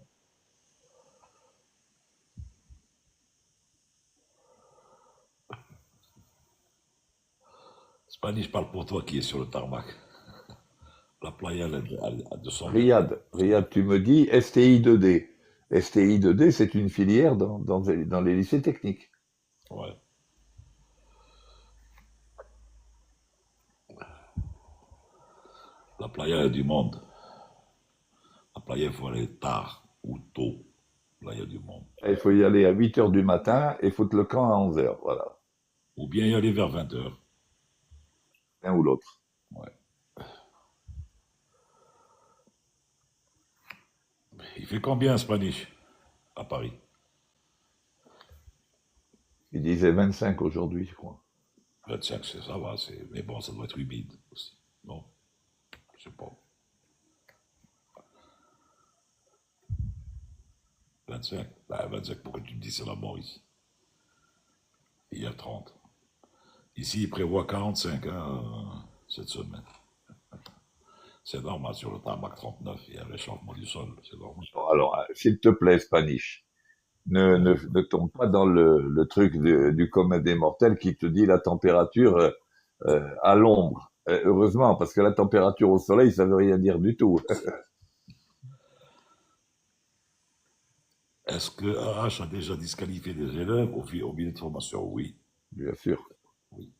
Spanish, parle pour toi qui est sur le tarmac. La playa, à 200 mètres. Riyad, tu me dis STI 2D. STI 2D, c'est une filière dans les lycées techniques. Ouais. La playa, il y a du monde. La playa, il faut aller tard ou tôt. Là, il y a du monde. Il faut y aller à 8 heures du matin et foutre le camp à 11 heures. Voilà. Ou bien y aller vers 20 heures. L'un ou l'autre. Ouais. Il fait combien, Spanish, à Paris? Il disait 25 aujourd'hui, je crois. 25, ça va. Mais bon, ça doit être humide aussi. Non, je sais pas. 25. Bah, 25, pourquoi tu me dis c'est la mort ici? Il y a 30. Ici, il prévoit 45 hein, cette semaine. C'est normal, sur le tarmac 39, il y a un réchauffement du sol, c'est normal. Bon, alors, s'il te plaît, Spanish, ne tombe pas dans le truc du commun des mortels qui te dit la température à l'ombre. Heureusement, parce que la température au soleil, ça veut rien dire du tout. Est-ce que AH a déjà disqualifié des élèves au milieu de formation? Oui. Bien sûr. Oui.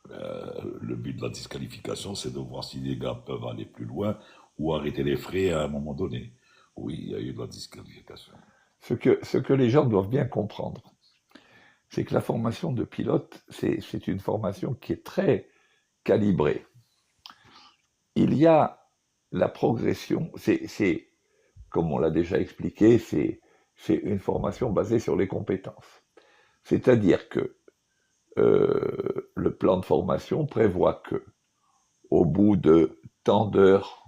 Le but de la disqualification, c'est de voir si les gars peuvent aller plus loin ou arrêter les frais à un moment donné. Oui, il y a eu de la disqualification. Ce que les gens doivent bien comprendre, c'est que la formation de pilote, c'est une formation qui est très calibrée. Il y a la progression, comme on l'a déjà expliqué, c'est une formation basée sur les compétences. C'est-à-dire que le plan de formation prévoit que, au bout de tant d'heures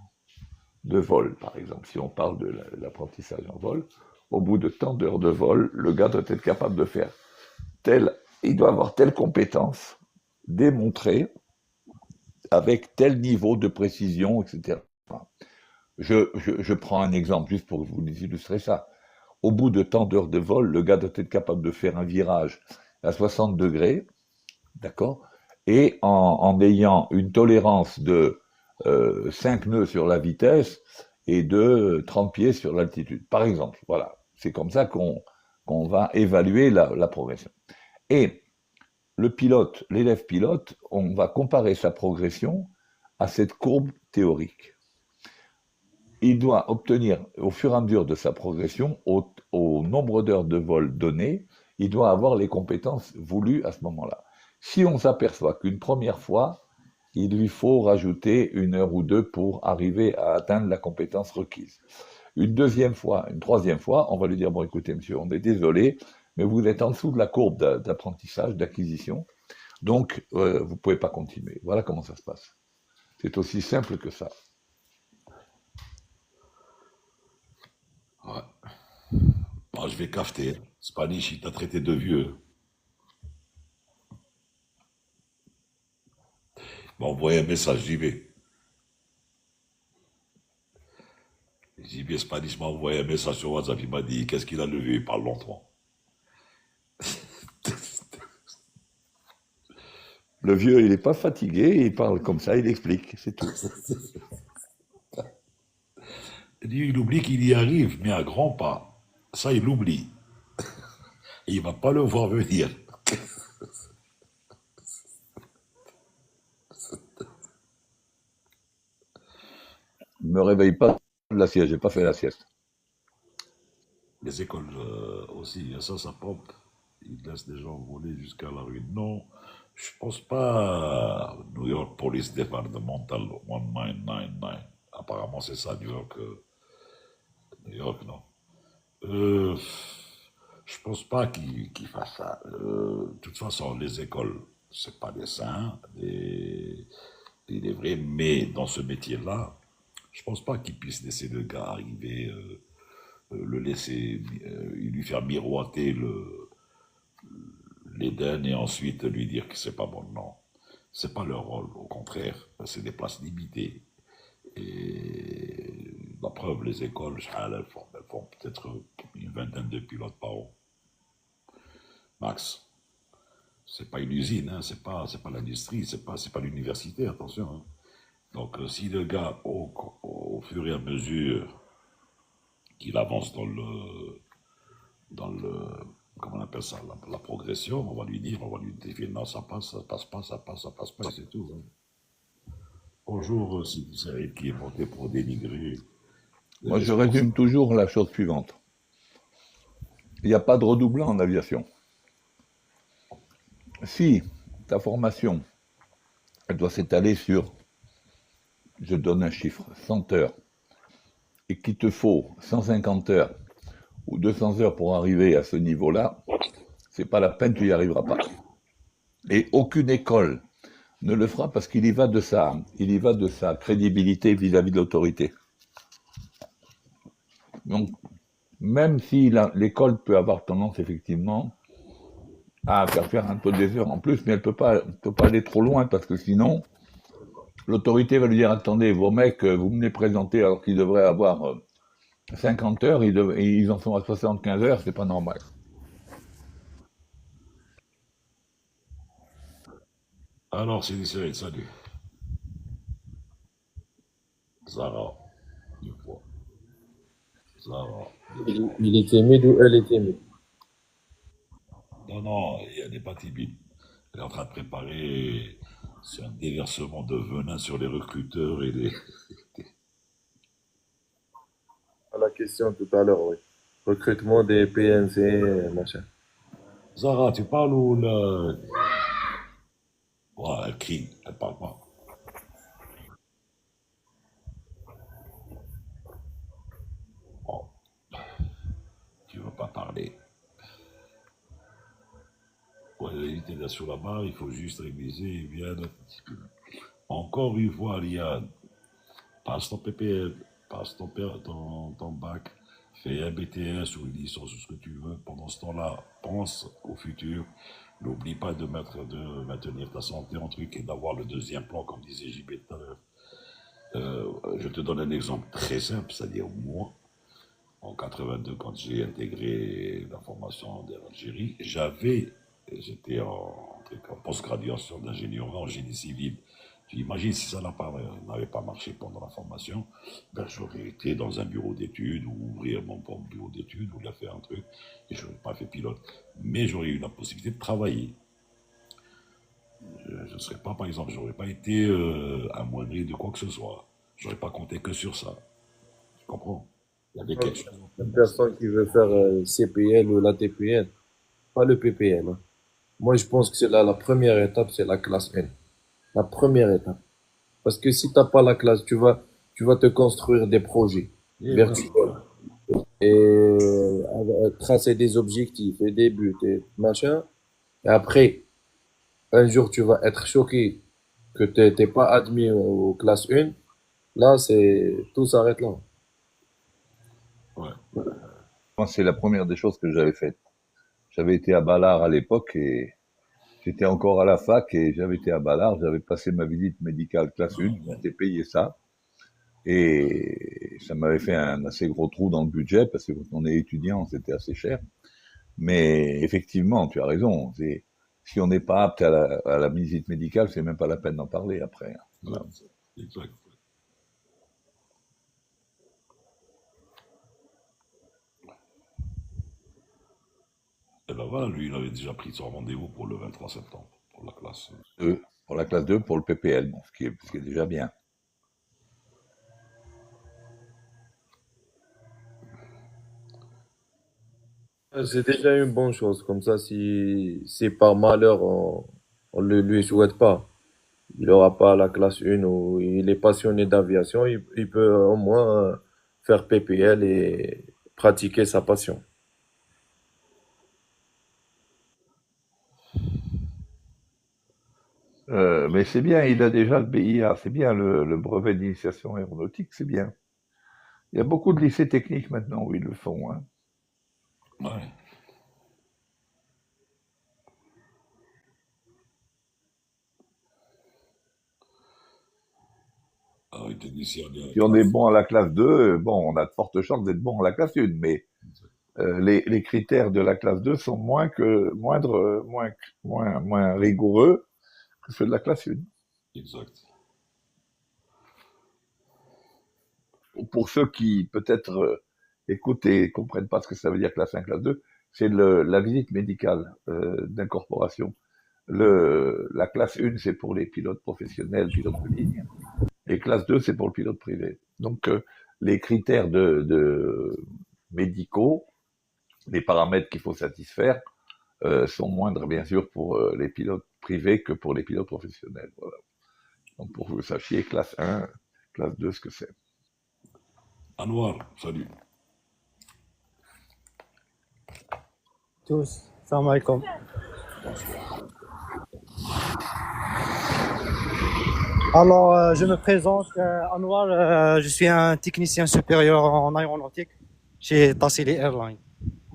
de vol, par exemple, si on parle de l'apprentissage en vol, au bout de tant d'heures de vol, le gars doit être capable de faire il doit avoir telle compétence démontrée avec tel niveau de précision, etc. Je prends un exemple juste pour vous illustrer ça. Au bout de tant d'heures de vol, le gars doit être capable de faire un virage à 60 degrés, d'accord, et en ayant une tolérance de 5 nœuds sur la vitesse et de 30 pieds sur l'altitude, par exemple. Voilà, c'est comme ça qu'on va évaluer la progression. Et l'élève pilote, on va comparer sa progression à cette courbe théorique. Il doit obtenir, au fur et à mesure de sa progression, au nombre d'heures de vol donné, il doit avoir les compétences voulues à ce moment-là. Si on s'aperçoit qu'une première fois, il lui faut rajouter 1 heure ou 2 pour arriver à atteindre la compétence requise. Une deuxième fois, une troisième fois, on va lui dire, bon écoutez monsieur, on est désolé, mais vous êtes en dessous de la courbe d'apprentissage, d'acquisition, donc vous ne pouvez pas continuer. Voilà comment ça se passe. C'est aussi simple que ça. Ouais. Bon, je vais cafeter. Spanish, il t'a traité de vieux. Il m'a envoyé un message, JB Spanish m'a envoyé un message sur WhatsApp, il m'a dit, qu'est-ce qu'il a le vieux, il parle lentement. Le vieux, il n'est pas fatigué, il parle comme ça, il explique, c'est tout. Il oublie qu'il y arrive, mais à grands pas. Ça, il l'oublie. Et il va pas le voir venir. Ne me réveille pas de la sieste, j'ai pas fait la sieste. Les écoles aussi, ça pompe. Ils laissent des gens voler jusqu'à la ruine. Non, je pense pas. New York Police Departmental 1999. Apparemment, c'est ça, New York. New York, non. Euh, je pense pas qu'ils fassent ça. De toute façon, les écoles, c'est pas des saints, des vrais, mais dans ce métier-là, je pense pas qu'ils puissent laisser le gars arriver, le laisser, lui faire miroiter l'Éden et ensuite lui dire que c'est pas bon. Non, c'est pas leur rôle. Au contraire, c'est des places limitées. Et la preuve, les écoles, elles font peut-être une vingtaine de pilotes par an, max. C'est pas une usine, hein, c'est pas l'industrie, c'est pas l'université, attention, hein. Donc, si le gars, au fur et à mesure qu'il avance dans le, comment on appelle ça, la progression, on va lui dire, non, ça passe pas, ça passe pas, et c'est tout, hein. Bonjour, c'est Eric qui est monté pour dénigrer Moi, les je sports. résume toujours la chose suivante. Il n'y a pas de redoublant en aviation. Si ta formation, elle doit s'étaler sur, je donne un chiffre, 100 heures, et qu'il te faut 150 heures ou 200 heures pour arriver à ce niveau-là, c'est pas la peine, tu n'y arriveras pas. Et aucune école ne le fera parce il y va de sa crédibilité vis-à-vis de l'autorité. Donc, même si l'école peut avoir tendance effectivement à faire un peu des heures en plus, mais elle peut pas aller trop loin parce que sinon, l'autorité va lui dire attendez, vos mecs, vous me les présentez alors qu'ils devraient avoir 50 heures, ils en sont à 75 heures, c'est pas normal. Alors, c'est Cyril, salut. Zara, une fois. Zara, deux fois. Il est timide ou elle est timide? Non, non, elle n'est pas timide. Elle est en train de préparer. C'est un déversement de venin sur les recruteurs et les. À la question tout à l'heure, oui. Recrutement des PNC, machin. Zara, tu parles ou là? Ouais, elle crie, elle parle pas. Bon, tu veux pas parler. Pour éviter d'être sur la barre, il faut juste réviser bien un petit peu. Encore une fois, Liane, passe ton PPL, passe ton bac, fais un BTS ou une licence ou ce que tu veux. Pendant ce temps-là, pense au futur. N'oublie pas de maintenir ta santé en truc et d'avoir le deuxième plan, comme disait JB tout à l'heure. Je te donne un exemple très simple, c'est-à-dire moi, en 82, quand j'ai intégré la formation d'Algérie, j'étais en post-graduation d'ingénieur en génie civil. Tu imagines si ça n'avait pas marché pendant la formation, ben j'aurais été dans un bureau d'études ou ouvrir mon propre bureau d'études ou faire un truc et je n'aurais pas fait pilote. Mais j'aurais eu la possibilité de travailler. Je ne serais pas, par exemple, j'aurais pas été amoindri de quoi que ce soit. J'aurais pas compté que sur ça. Tu comprends? Il y avait quelque chose en Une plus. personne qui veut faire CPL ou la TPL, pas le PPL, hein. Moi, je pense que c'est la première étape, c'est la classe N. La première étape. Parce que si t'as pas la classe, tu vas te construire des projets Et voilà. virtuels et tracer des objectifs et des buts et machin. Et après, un jour, tu vas être choqué que t'es pas admis aux classes 1. Là, tout s'arrête là. Ouais. Moi, c'est la première des choses que j'avais faites. J'avais été à Ballard à l'époque et j'étais encore à la fac et j'avais été à Ballard, j'avais passé ma visite médicale classe 1, je m'étais payé ça. Et ça m'avait fait un assez gros trou dans le budget parce que quand on est étudiant, c'était assez cher. Mais effectivement, tu as raison. Si on n'est pas apte à la visite médicale, c'est même pas la peine d'en parler après, hein. Ouais, Voilà. exact. Et ben voilà, lui, il avait déjà pris son rendez-vous pour le 23 septembre, pour la classe. Pour la classe 2, pour le PPL, bon, ce qui est déjà bien. C'est déjà une bonne chose. Comme ça, si par malheur on le lui souhaite pas, il aura pas la classe 1 ou il est passionné d'aviation, il peut au moins faire PPL et pratiquer sa passion. Mais c'est bien, il a déjà le BIA, c'est bien le brevet d'initiation aéronautique, c'est bien. Il y a beaucoup de lycées techniques maintenant où ils le font, hein. Ouais. Alors, il technicien de Si on est classe. bon à la classe 2, bon, on a de fortes chances d'être bon à la classe 1, mais les critères de la classe 2 sont moins rigoureux que ceux de la classe 1. Exact. Pour ceux qui peut-être écoutent et comprennent pas ce que ça veut dire classe 1, classe 2, c'est la visite médicale d'incorporation. La classe 1, c'est pour les pilotes professionnels, pilotes de ligne, et classe 2, c'est pour le pilote privé. Donc, les critères de médicaux, les paramètres qu'il faut satisfaire, sont moindres, bien sûr, pour les pilotes privés que pour les pilotes professionnels. Voilà. Donc, pour que vous sachiez, classe 1, classe 2, ce que c'est. Anwar, salut. tous. Salam alaikum. Bonsoir. Alors, je me présente, Anwar, je suis un technicien supérieur en aéronautique chez Tassili Airlines.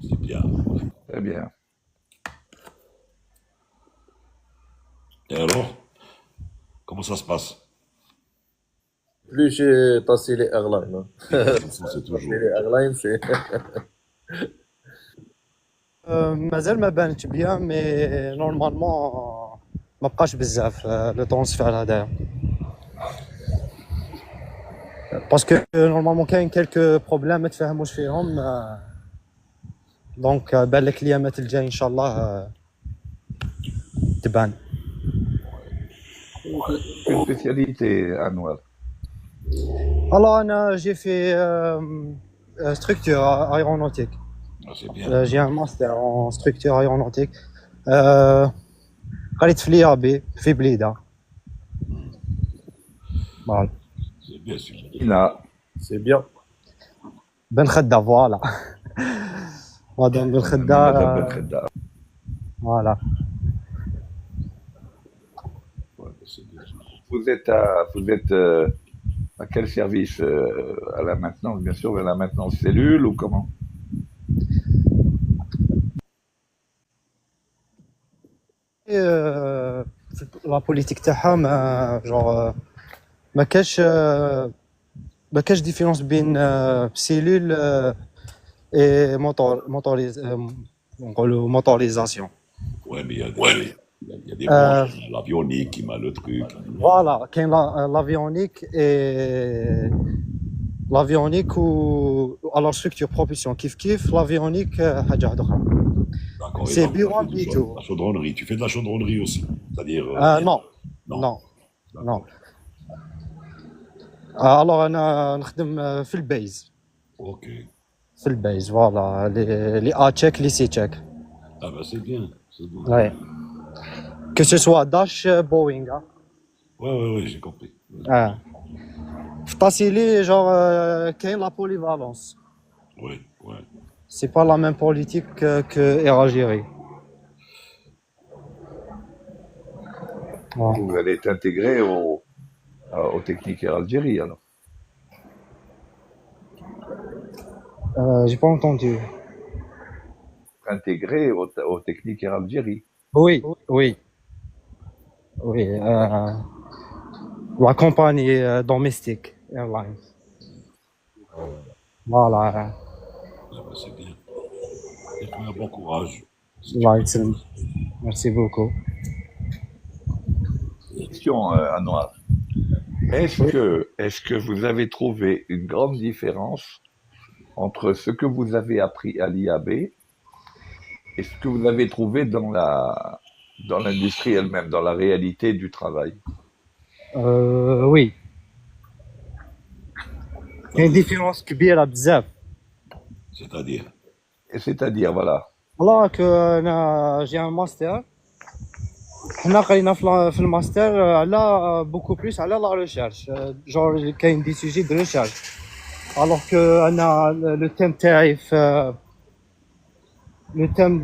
C'est bien. Très bien. Et alors, comment ça se passe? Plus chez Tassili Airlines. Hein. C'est toujours. Tassili Airlines, c'est. مازال ما بانت bien, mais normalement ما بقاش بزاف le transfert هذايا. Parce que normalement كاين quelques problèmes ما تفهموش فيهم donc بان لك الايامات الجايه ان شاء الله تبان. Une spécialité, Anwar. Alors انا j'ai fait structure aéronautique. Ah, c'est bien. J'ai un master en structure aéronautique. قريت في l'IAB في بليده. Voilà. C'est bien sûr. Ina, C'est bien. بن خدة فوالا. مدام بن Madame خدة Benkheda. voilà. Ouais, c'est bien. Vous êtes à quel service à la maintenance, bien sûr, à la maintenance cellule ou comment? لا بوليتيك تاعها ما جونغ ما كاش ديفيرونس بين سيلول اي موتوريز نقولوا موتوريزاسيون. Ouais, mais il y a des branches, il y a l'avionique, il y a le truc. فوالا كاين لافيونيك اي لافيونيك و alors structure propulsion كيف لافيونيك حاجه واحده اخرى. D'accord. Et C'est donc, tu fais B1 de B2. la chaudronnerie. Tu fais de la chaudronnerie aussi. C'est-à-dire. Non Non. non non. D'accord. alors انا نخدم في البيز Ok. في البيز فوالا لي ا تشيك لي سي تشيك. Ah ben c'est bien. C'est bien. Ouais. Que ce soit Dash, Boeing. Hein. Ouais, j'ai compris. Ah. في Tassili, genre, qu'il y a la polyvalence. Ouais. C'est pas la même politique que Air Algérie. Ouais. Vous allez être intégré aux techniques Air Algérie, alors. J'ai pas entendu. Intégré aux techniques Air Algérie. Oui. La compagnie domestique Airlines. Voilà. Ah ben, c'est bien. Et puis, un bon courage. Si tu Allah peux. يسلمك. Merci beaucoup. Question, Anwar. Est-ce que vous avez trouvé une grande différence entre ce que vous avez appris à l'IAB et ce que vous avez trouvé dans l'industrie elle-même, dans la réalité du travail? Oui. Il y a une différence كبيرة بزاف. C'est-à-dire. Et c'est-à-dire, voilà. والله انا جي ان ماستر. حنا قرينا في الماستر على بوكو بليس على لا ريشيرش، جور كاين دي سوجي دو ريشيرش. الوغ كو انا لو تيم تاعي في لو تيم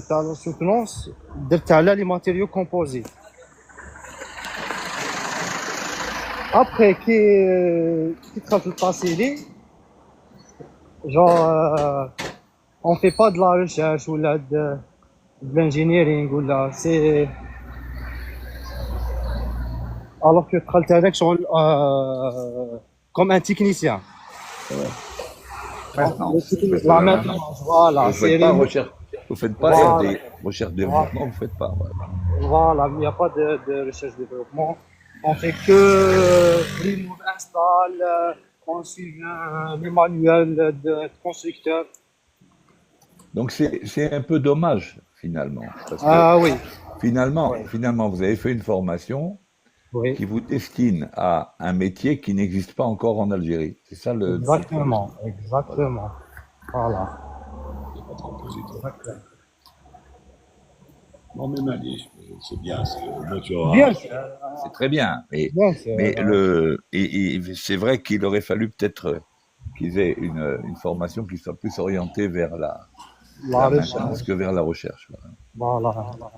تاع لا سوتونونس درت على لي ماتيريو كومبوزيت. ابخي كي دخلت للباسيلي genre on fait pas de la recherche ou de l'engineering ou là c'est alors que دخلت هذاك شغل comme un technicien. Maintenance. La maintenance, voilà, Vous c'est faites pas les- recherche, vous faites pas Voilà. RD, recherche développement, vous faites pas. Ouais. voilà, il n'y a pas de recherche développement. On fait que remove, install, on suit le manuel de constructeur. Donc c'est un peu dommage finalement, parce que Ah oui, finalement vous avez fait une formation oui, qui vous destine à un métier qui n'existe pas encore en Algérie. C'est ça le exactement, exactement. Voilà. Il n'y a pas de compositeur. Non, mais Mali, c'est bien. Bien sûr, C'est très bien, bien sûr. mais c'est vrai qu'il aurait fallu peut-être qu'ils aient une formation qui soit plus orientée vers la La maintenance recherche, que vers la recherche. Voilà. voilà.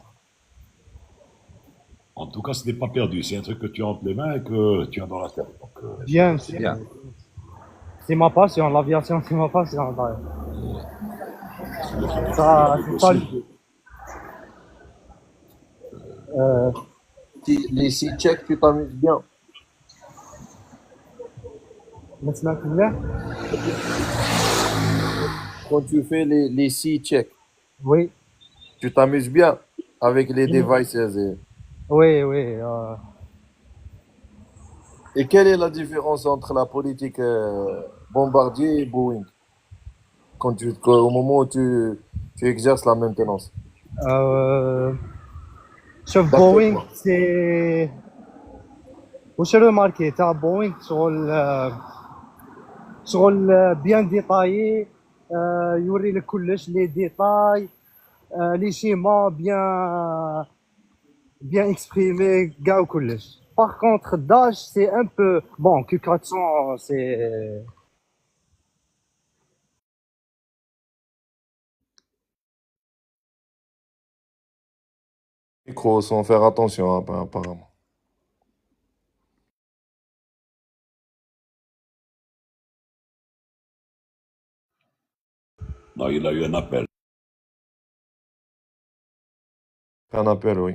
En tout cas, ce n'est pas perdu. C'est un truc que tu as entre les mains et que tu as dans la tête. Donc, Bien C'est sûr. bien. C'est ma passion, l'aviation, c'est ma passion. tu le fais du Ça, avec c'est ça aussi. l'idée. Euh, Les C-check, tu t'amuses bien. ما سمعت مليح؟ Quand tu fais les C-check, Oui, tu t'amuses bien avec les devices. oui, oui. Et quelle est la différence entre la politique Bombardier et Boeing au moment où tu exerces la maintenance? شوف D'après بوينغ toi. سي واش ريماركي تاع بوينغ شغل بيان ديتايي، يوري لك كلش لي ديتاي، لي شيما بيان اكسبريمي كاع وكلش. باغ كونطخ داش سي ان بو بون كيو 400 سي Micro, sans faire attention, apparemment. Non, il a eu un appel. Un appel, oui.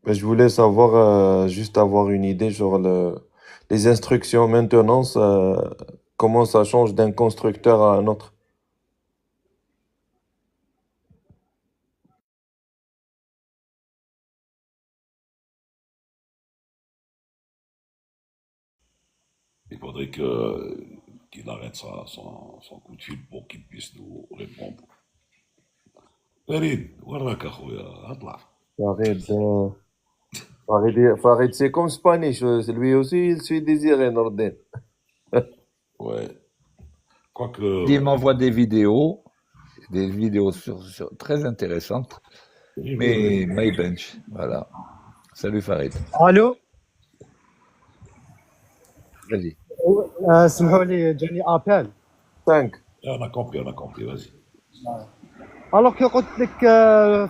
Mais je voulais savoir, juste avoir une idée sur les instructions maintenance, comment ça change d'un constructeur à un autre. Il faudrait qu'il arrête son coup de fil pour qu'il puisse nous répondre. Farid, وراك اخويا اطلع. Farid, c'est comme Spanish, lui aussi, il suit désiré, Nordin. Ouais. Quoique. Il m'envoie des vidéos très intéressantes, mais my bench, voilà. Salut Farid. الو. Vas-y. سمحوا لي جاني ابل. 5. On a compris, vas-y. الوغ كي قلت لك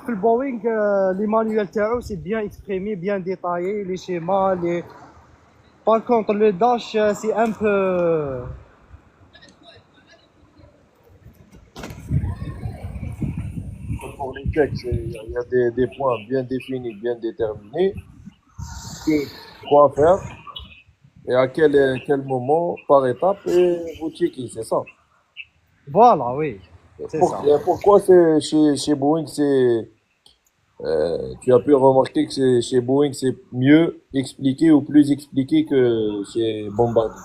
في البوينغ لي مانيوال تاعو سي بيان اكسبريمي بيان ديتايي لي شيما لي باغ كونطر لو داش سي ان بو Pour les checks, il y a des points bien définis, bien déterminés. Quoi faire et à quel moment, par étape, et vous checkez, c'est ça. فوالا وي سي سا. Et pourquoi c'est chez Boeing, tu as pu remarquer que chez Boeing, c'est mieux expliqué ou plus expliqué que chez Bombardier.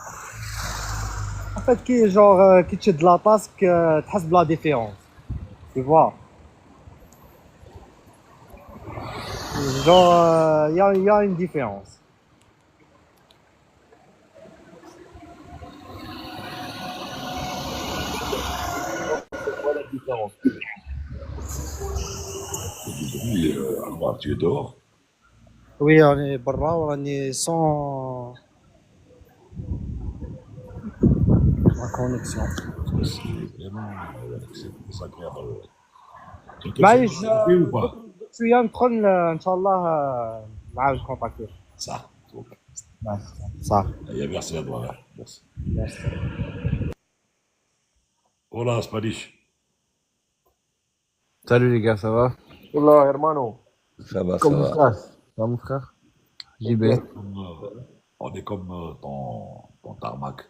En fait كي جور كي تشد لا تاسك تحس بلا ديفيرونس tu vois genre y a une différence. différence. Et du bruit, alors, tu es dehors. Oui, on est برا وراني sans la connexion. C'est vraiment c'est désagréable. Tu as quelque chose معليش à rajouter ou pas? دوك شويه ندخل ان شاء الله نعاود كونتاكتي. Ça. Donc, صح. et merci à toi. Là. Merci. Merci. Hola, Spanish. Salut les gars, ça va? Hola, hermano. Ça va, ça Comment va. ça? Ça va mon frère? JB. On est comme ton tarmac.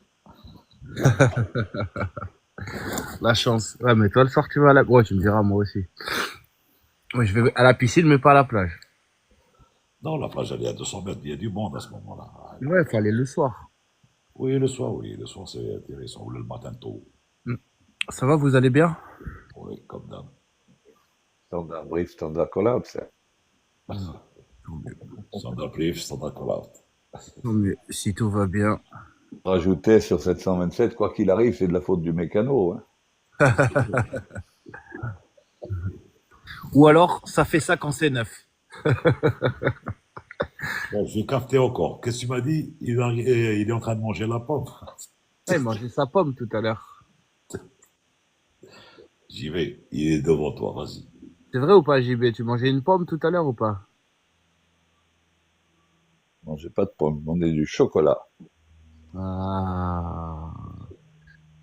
La chance. Ouais, mais toi le soir tu vas à la... Ouais, tu me diras moi aussi. Ouais, je vais à la piscine mais pas à la plage. Non, la plage, elle est à 200 mètres. Il y a du monde à ce moment-là. Ouais, il faut aller le soir. Oui, le soir, c'est intéressant. Ou le matin tôt. Ça va, vous allez bien? Oui, comme d'hab. Standard brief, standard collapse. Standard brief, standard collapse. Non, mais si tout va bien. Rajouter sur 727, quoi qu'il arrive, c'est de la faute du mécano. Hein. Ou alors, ça fait ça quand c'est neuf. Bon, je vais capter encore. Qu'est-ce que tu m'as dit? Il est en train de manger la pomme. Ouais, il mangeait sa pomme tout à l'heure. J'y vais. Il est devant toi, vas-y. C'est vrai ou pas, JB? Tu mangeais une pomme tout à l'heure ou pas? Non, j'ai pas de pomme, je demandais du chocolat. Ah.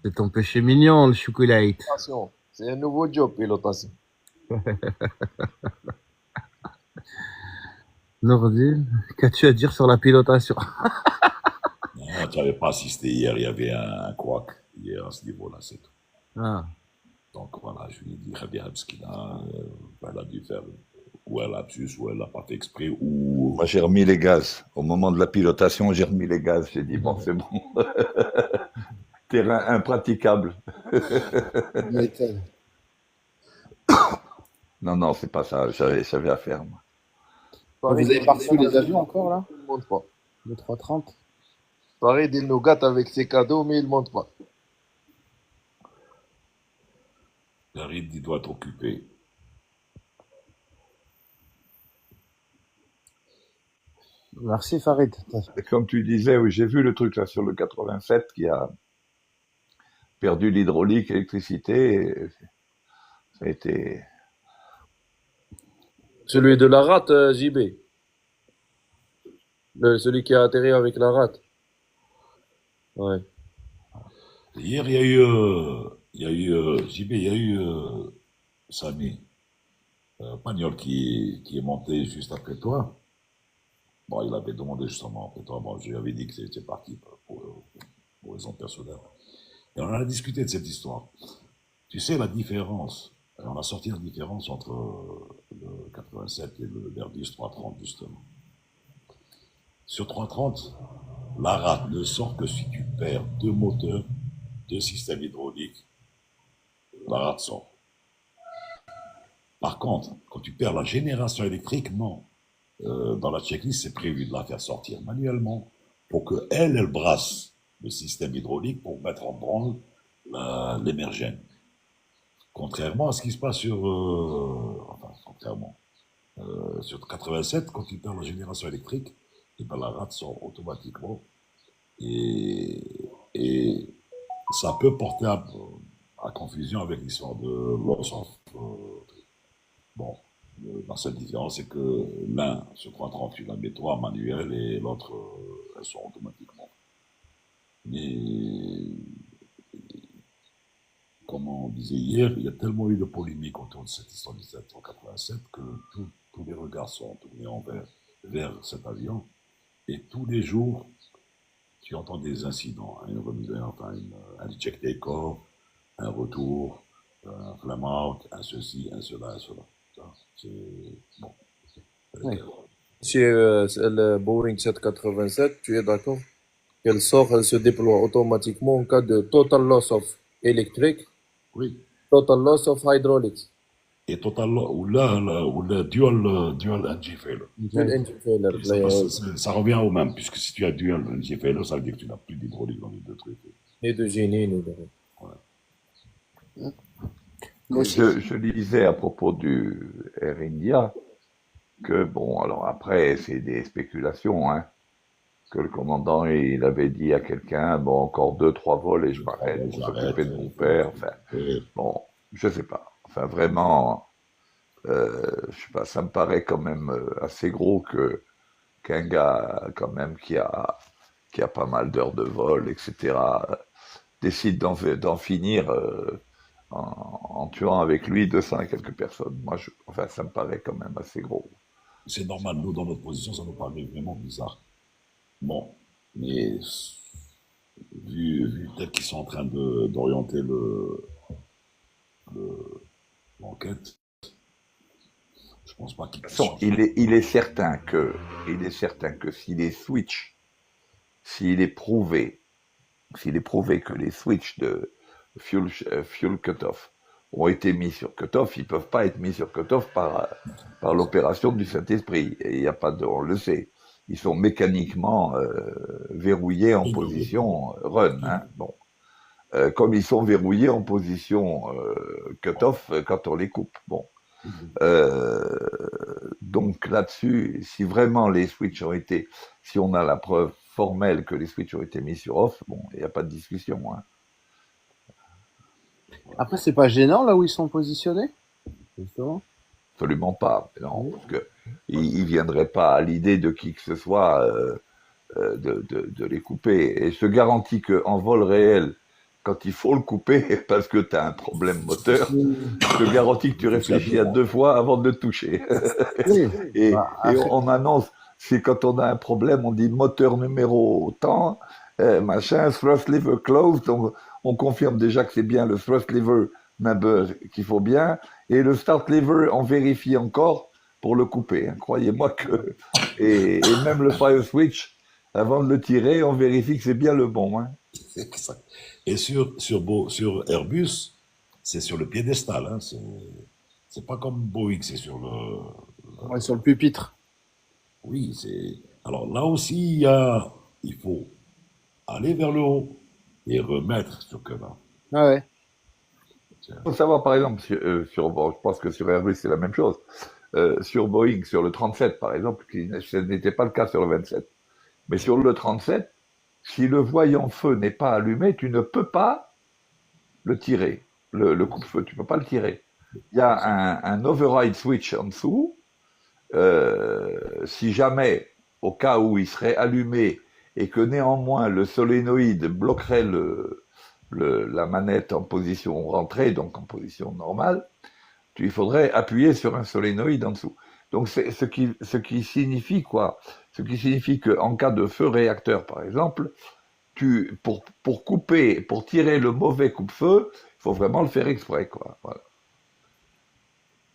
C'est ton péché mignon, le chocolat. Pilotation. C'est un nouveau job, pilotation. Nordine, qu'as-tu à dire sur la pilotation? Non, tu n'avais pas assisté hier. Il y avait un couac hier à ce niveau-là, c'est tout. Ah. Donc voilà, je lui ai dit, Rabia Abskina, elle a dû faire ou un lapsus, ou elle l'a pas fait exprès, ou. Moi, j'ai remis les gaz. Au moment de la pilotation, j'ai remis les gaz. J'ai dit, bon, c'est bon. Terrain impraticable. Non, c'est pas ça. J'avais à faire, moi. Pareil, Vous avez pas reçu les avions encore là? il ne monte pas. Le 330? Pareil, il nous gâte avec ses cadeaux, mais il ne monte pas. Darid, il doit être occupé. Merci Farid. Et comme tu disais, oui, j'ai vu le truc là sur le 87 qui a perdu l'hydraulique, l'électricité. Et ça a été. Celui de la rate, JB. Celui qui a atterri avec la rate. Ouais. Hier, JB, il y a eu Samy, Pagnol qui est monté juste après toi. Bon, il avait demandé justement après toi. Bon, je lui avais dit que c'était parti pour raison personnelle. Et on en a discuté de cette histoire. Tu sais la différence, on a sorti la différence entre le 87 et le Airbus 330 justement. Sur 330, la rate ne sort que si tu perds 2 moteurs, 2 systèmes hydrauliques. La rate sort. Par contre, quand tu perds la génération électrique, non. Dans la checklist, c'est prévu de la faire sortir manuellement pour qu'elle brasse le système hydraulique pour mettre en branle l'émergène. Contrairement à ce qui se passe sur... sur 87, quand tu perds la génération électrique, et ben la rate sort automatiquement. Et ça peut porter à confusion avec l'histoire de loss of... bon, la seule différence, c'est que l'un sur 330, tu la mets toi manuel et l'autre, elles sont automatiquement. Mais, comme on disait hier, il y a tellement eu de polémiques autour de cette histoire du 787 que tous les regards sont tournés vers cet avion. Et tous les jours, tu entends des incidents, une remise, enfin, un check take-off, un retour, un flame out, un ceci, un cela, un cela. C'est bon. Oui. Si le Boeing 787, tu es d'accord qu'elle sort, elle se déploie automatiquement en cas de total loss of electric, Oui. total loss of hydraulics. Et totalement, ou le dual engine failure. Dual engine failure. Ça revient au même, puisque si tu as dual engine failure, ça veut dire que tu n'as plus d'hydraulique dans les deux trucs. Ni de génie, ni de... Voilà. Moi aussi. Je lisais à propos du Air India que, bon, alors après, c'est des spéculations, hein, que le commandant, il avait dit à quelqu'un, bon, encore 2, 3 vols et je Deux, trois m'arrête mois, pour j'arrête. s'occuper de mon père. Enfin, bon, je sais pas. Enfin, vraiment, je sais pas, ça me paraît quand même assez gros qu'un gars, quand même, qui a pas mal d'heures de vol, etc., décide d'en finir en tuant avec lui 200 et quelques personnes. Moi, enfin, ça me paraît quand même assez gros. C'est normal, nous, dans notre position, ça nous paraît vraiment bizarre. Bon, mais vu peut-être qu'ils sont en train d'orienter l'enquête, je pense pas qu'ils De toute puissent façon, changer. il est certain que si les switches, s'il est prouvé, s'il est prouvé que les switches de fuel cutoff ont été mis sur cutoff, ils peuvent pas être mis sur cutoff par l'opération du Saint-Esprit. Et il n'y a pas de, on le sait. Ils sont mécaniquement verrouillés en position run. Hein. Bon. Comme ils sont verrouillés en position cutoff quand on les coupe. Bon. Donc là-dessus, si vraiment les switches ont été, si on a la preuve formelle que les switches ont été mis sur off, bon, il n'y a pas de discussion. Hein. Après, c'est pas gênant là où ils sont positionnés, justement. Absolument pas. Non, parce que il viendrait pas à l'idée de qui que ce soit de les couper. Et je te garantis qu'en vol réel, quand il faut le couper parce que tu as un problème moteur, je te garantis que tu réfléchis à 2 fois avant de le toucher. Oui. et Après, on annonce, c'est quand on a un problème, on dit moteur numéro tant, machin, thrust lever closed, donc on confirme déjà que c'est bien le thrust lever number qu'il faut bien, et le start lever, on vérifie encore pour le couper. Hein. Croyez-moi que... Et même le fire switch, avant de le tirer, on vérifie que c'est bien le bon. Hein. Exact. Et sur Airbus, c'est sur le piédestal. Hein, c'est pas comme Boeing, c'est sur le- ouais, sur le pupitre. Oui, c'est. Alors là aussi, il faut aller vers le haut et remettre sur Canard. Ah ouais. Il faut savoir, par exemple, bon, je pense que sur Airbus, c'est la même chose. Sur Boeing, sur le 37, par exemple, ce n'était pas le cas sur le 27. Mais sur le 37, si le voyant feu n'est pas allumé, tu ne peux pas le tirer, le coupe-feu, tu ne peux pas le tirer. Il y a un override switch en dessous. Si jamais, au cas où il serait allumé et que néanmoins le solénoïde bloquerait la manette en position rentrée, donc en position normale, il faudrait appuyer sur un solénoïde en dessous. Donc c'est ce qui signifie quoi? Ce qui signifie qu'en cas de feu réacteur, par exemple, pour couper, pour tirer le mauvais coupe-feu, il faut vraiment le faire exprès, quoi. Voilà.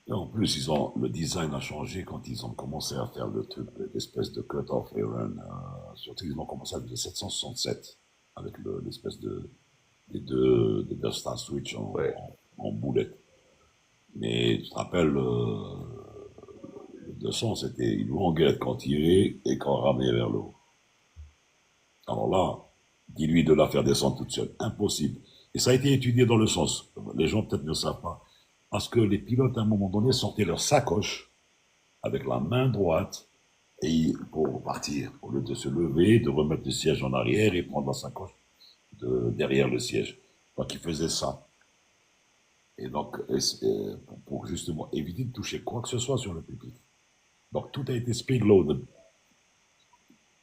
Et en plus, le design a changé quand ils ont commencé à faire le truc, l'espèce de cut-off et run. Surtout, ils ont commencé avec le 767, avec l'espèce des deux star switch Ouais. en boulette. Mais tu te rappelles, le 200, c'était une longuette quand tirait et quand ramenait vers le haut. Alors là, dis-lui de la faire descendre toute seule. Impossible. Et ça a été étudié dans le sens, les gens peut-être ne savent pas, parce que les pilotes, à un moment donné, sortaient leur sacoche avec la main droite et pour partir, au lieu de se lever, de remettre le siège en arrière et prendre la sacoche derrière le siège. Donc ils faisaient ça. Et donc, pour justement éviter de toucher quoi que ce soit sur le pupitre. Donc tout a été speed loaded.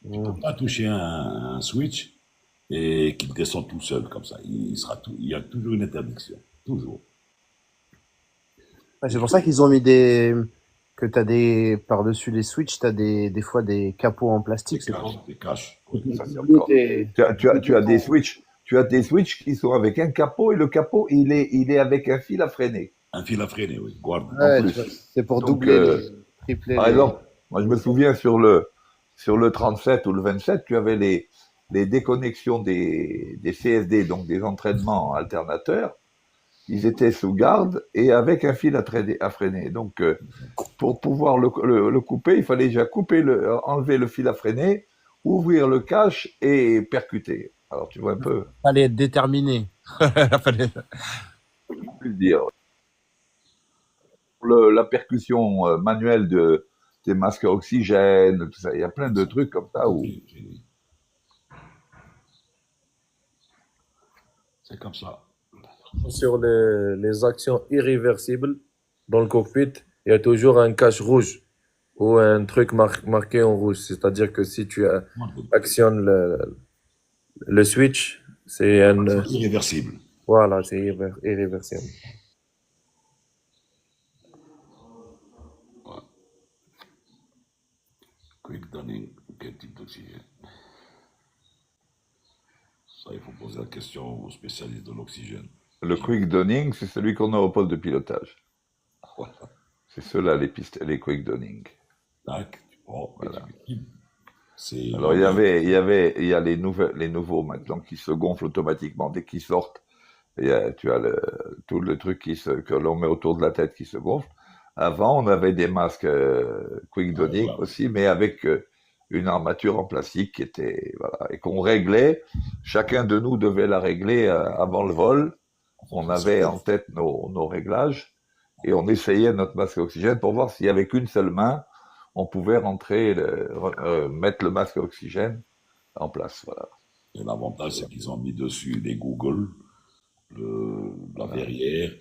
Tu ne peux pas toucher un switch et qu'il descend tout seul comme ça. Il y a toujours une interdiction. Toujours. Ouais, c'est pour ça qu'ils ont mis que t'as par-dessus les switches, t'as des fois des capots en plastique. C'est pour Des caches. Ça, c'est encore... tes- tu as des switches. Tu as des switches qui sont avec un capot et le capot, il est avec un fil à freiner. Un fil à freiner, oui. Guarde. Ouais, plus. tu vois, c'est pour Donc, doubler, tripler Par exemple, moi je me souviens sur le 37 ou le 27, tu avais les déconnexions des CSD, donc des entraînements alternateurs. Ils étaient sous garde et avec un fil à freiner. Donc, pour pouvoir le couper, il fallait déjà enlever le fil à freiner, ouvrir le cache et percuter. Alors, tu vois un peu, fallait être déterminé. Fallait- plus dire. la percussion manuelle des masques à oxygène, tout ça. Il y a plein de trucs comme ça où C'est comme ça. Sur les actions irréversibles dans le cockpit, il y a toujours un cache rouge ou un truc marqué en rouge. C'est-à-dire que si tu actionnes le switch, c'est C'est irréversible. voilà, c'est irréversible. Ouais. Quick donning, quel type d'oxygène? Ça, il faut poser la question aux spécialistes de l'oxygène. le quick donning, c'est celui qu'on a au poste de pilotage. Voilà. C'est ceux-là, les quick donning. Tac, tu prends et Voilà. tu mets. C'est Alors, il y a les nouveaux maintenant qui se gonflent automatiquement dès qu'ils sortent. Tu as tout le truc que l'on met autour de la tête qui se gonfle. Avant, on avait des masques quick donning voilà. aussi, mais avec une armature en plastique qui était, voilà, et qu'on réglait. Chacun de nous devait la régler avant le vol. On avait en tête nos réglages et on essayait notre masque à oxygène pour voir s'il y avait qu'une seule main, on pouvait mettre le masque à oxygène en place. Voilà. Et l'avantage, c'est qu'ils ont mis dessus des Google, la verrière,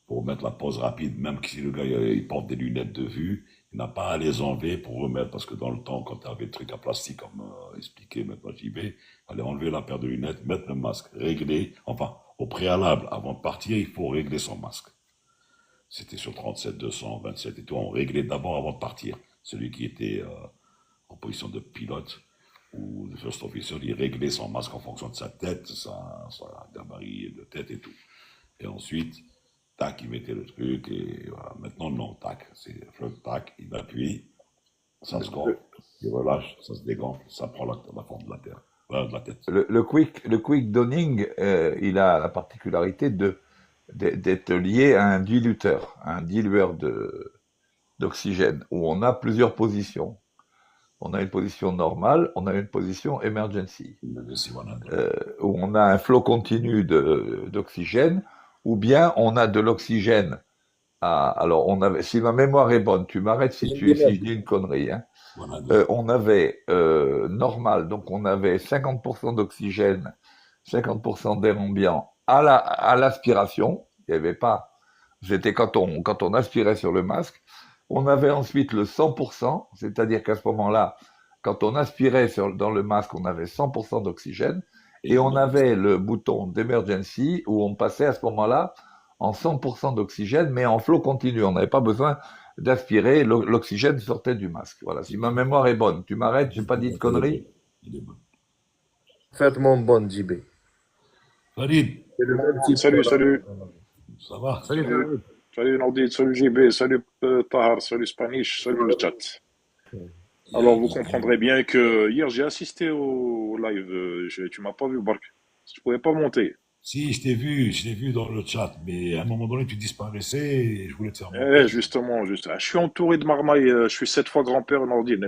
pour mettre la pause rapide, même si le gars il porte des lunettes de vue, il n'a pas à les enlever pour remettre, parce que dans le temps, quand tu avais le truc à plastique, comme expliqué maintenant JB, il fallait enlever la paire de lunettes, mettre le masque, régler, enfin, au préalable, avant de partir, il faut régler son masque. C'était sur 37, 200, 27 et tout, on réglait d'abord avant de partir. Celui qui était en position de pilote ou de first officer, il réglait son masque en fonction de sa tête, sa gabarit de tête et tout. Et ensuite, tac, il mettait le truc, et voilà. Maintenant, non, tac, c'est flotte, tac, il appuie, ça se gonfle, il relâche, ça se dégonfle, ça prend la forme de la terre, de la tête. Le quick donning, il a la particularité d'être lié à un dilueur d'oxygène, où on a plusieurs positions. On a une position normale, on a une position emergency, où on a un flot continu d'oxygène, ou bien on a de l'oxygène. Alors, si ma mémoire est bonne, tu m'arrêtes si je dis une connerie, hein. On avait normal, donc on avait 50% d'oxygène, 50% d'air ambiant à l'aspiration. Il y avait pas, c'était quand on aspirait sur le masque. On avait ensuite le 100%, c'est-à-dire qu'à ce moment-là, quand on aspirait dans le masque, on avait 100% d'oxygène, et on avait le bouton d'emergency où on passait à ce moment-là en 100% d'oxygène, mais en flot continu. On n'avait pas besoin d'aspirer, l'oxygène sortait du masque. Voilà, si ma mémoire est bonne, tu m'arrêtes, j'ai pas dit de conneries. Parfaitement bonne, JB. Farid, Salut. ça va? Salut Nordine, salut JB, salut Tahar, salut Spanish, salut le chat. Alors vous comprendrez bien que hier j'ai assisté au live, tu m'as pas vu Bark, je pouvais pas monter. Si, je t'ai vu dans le chat, mais à un moment donné, tu disparaissais et je voulais te faire monter. Justement, je suis entouré de marmailles, je suis 7 fois grand-père Nordine,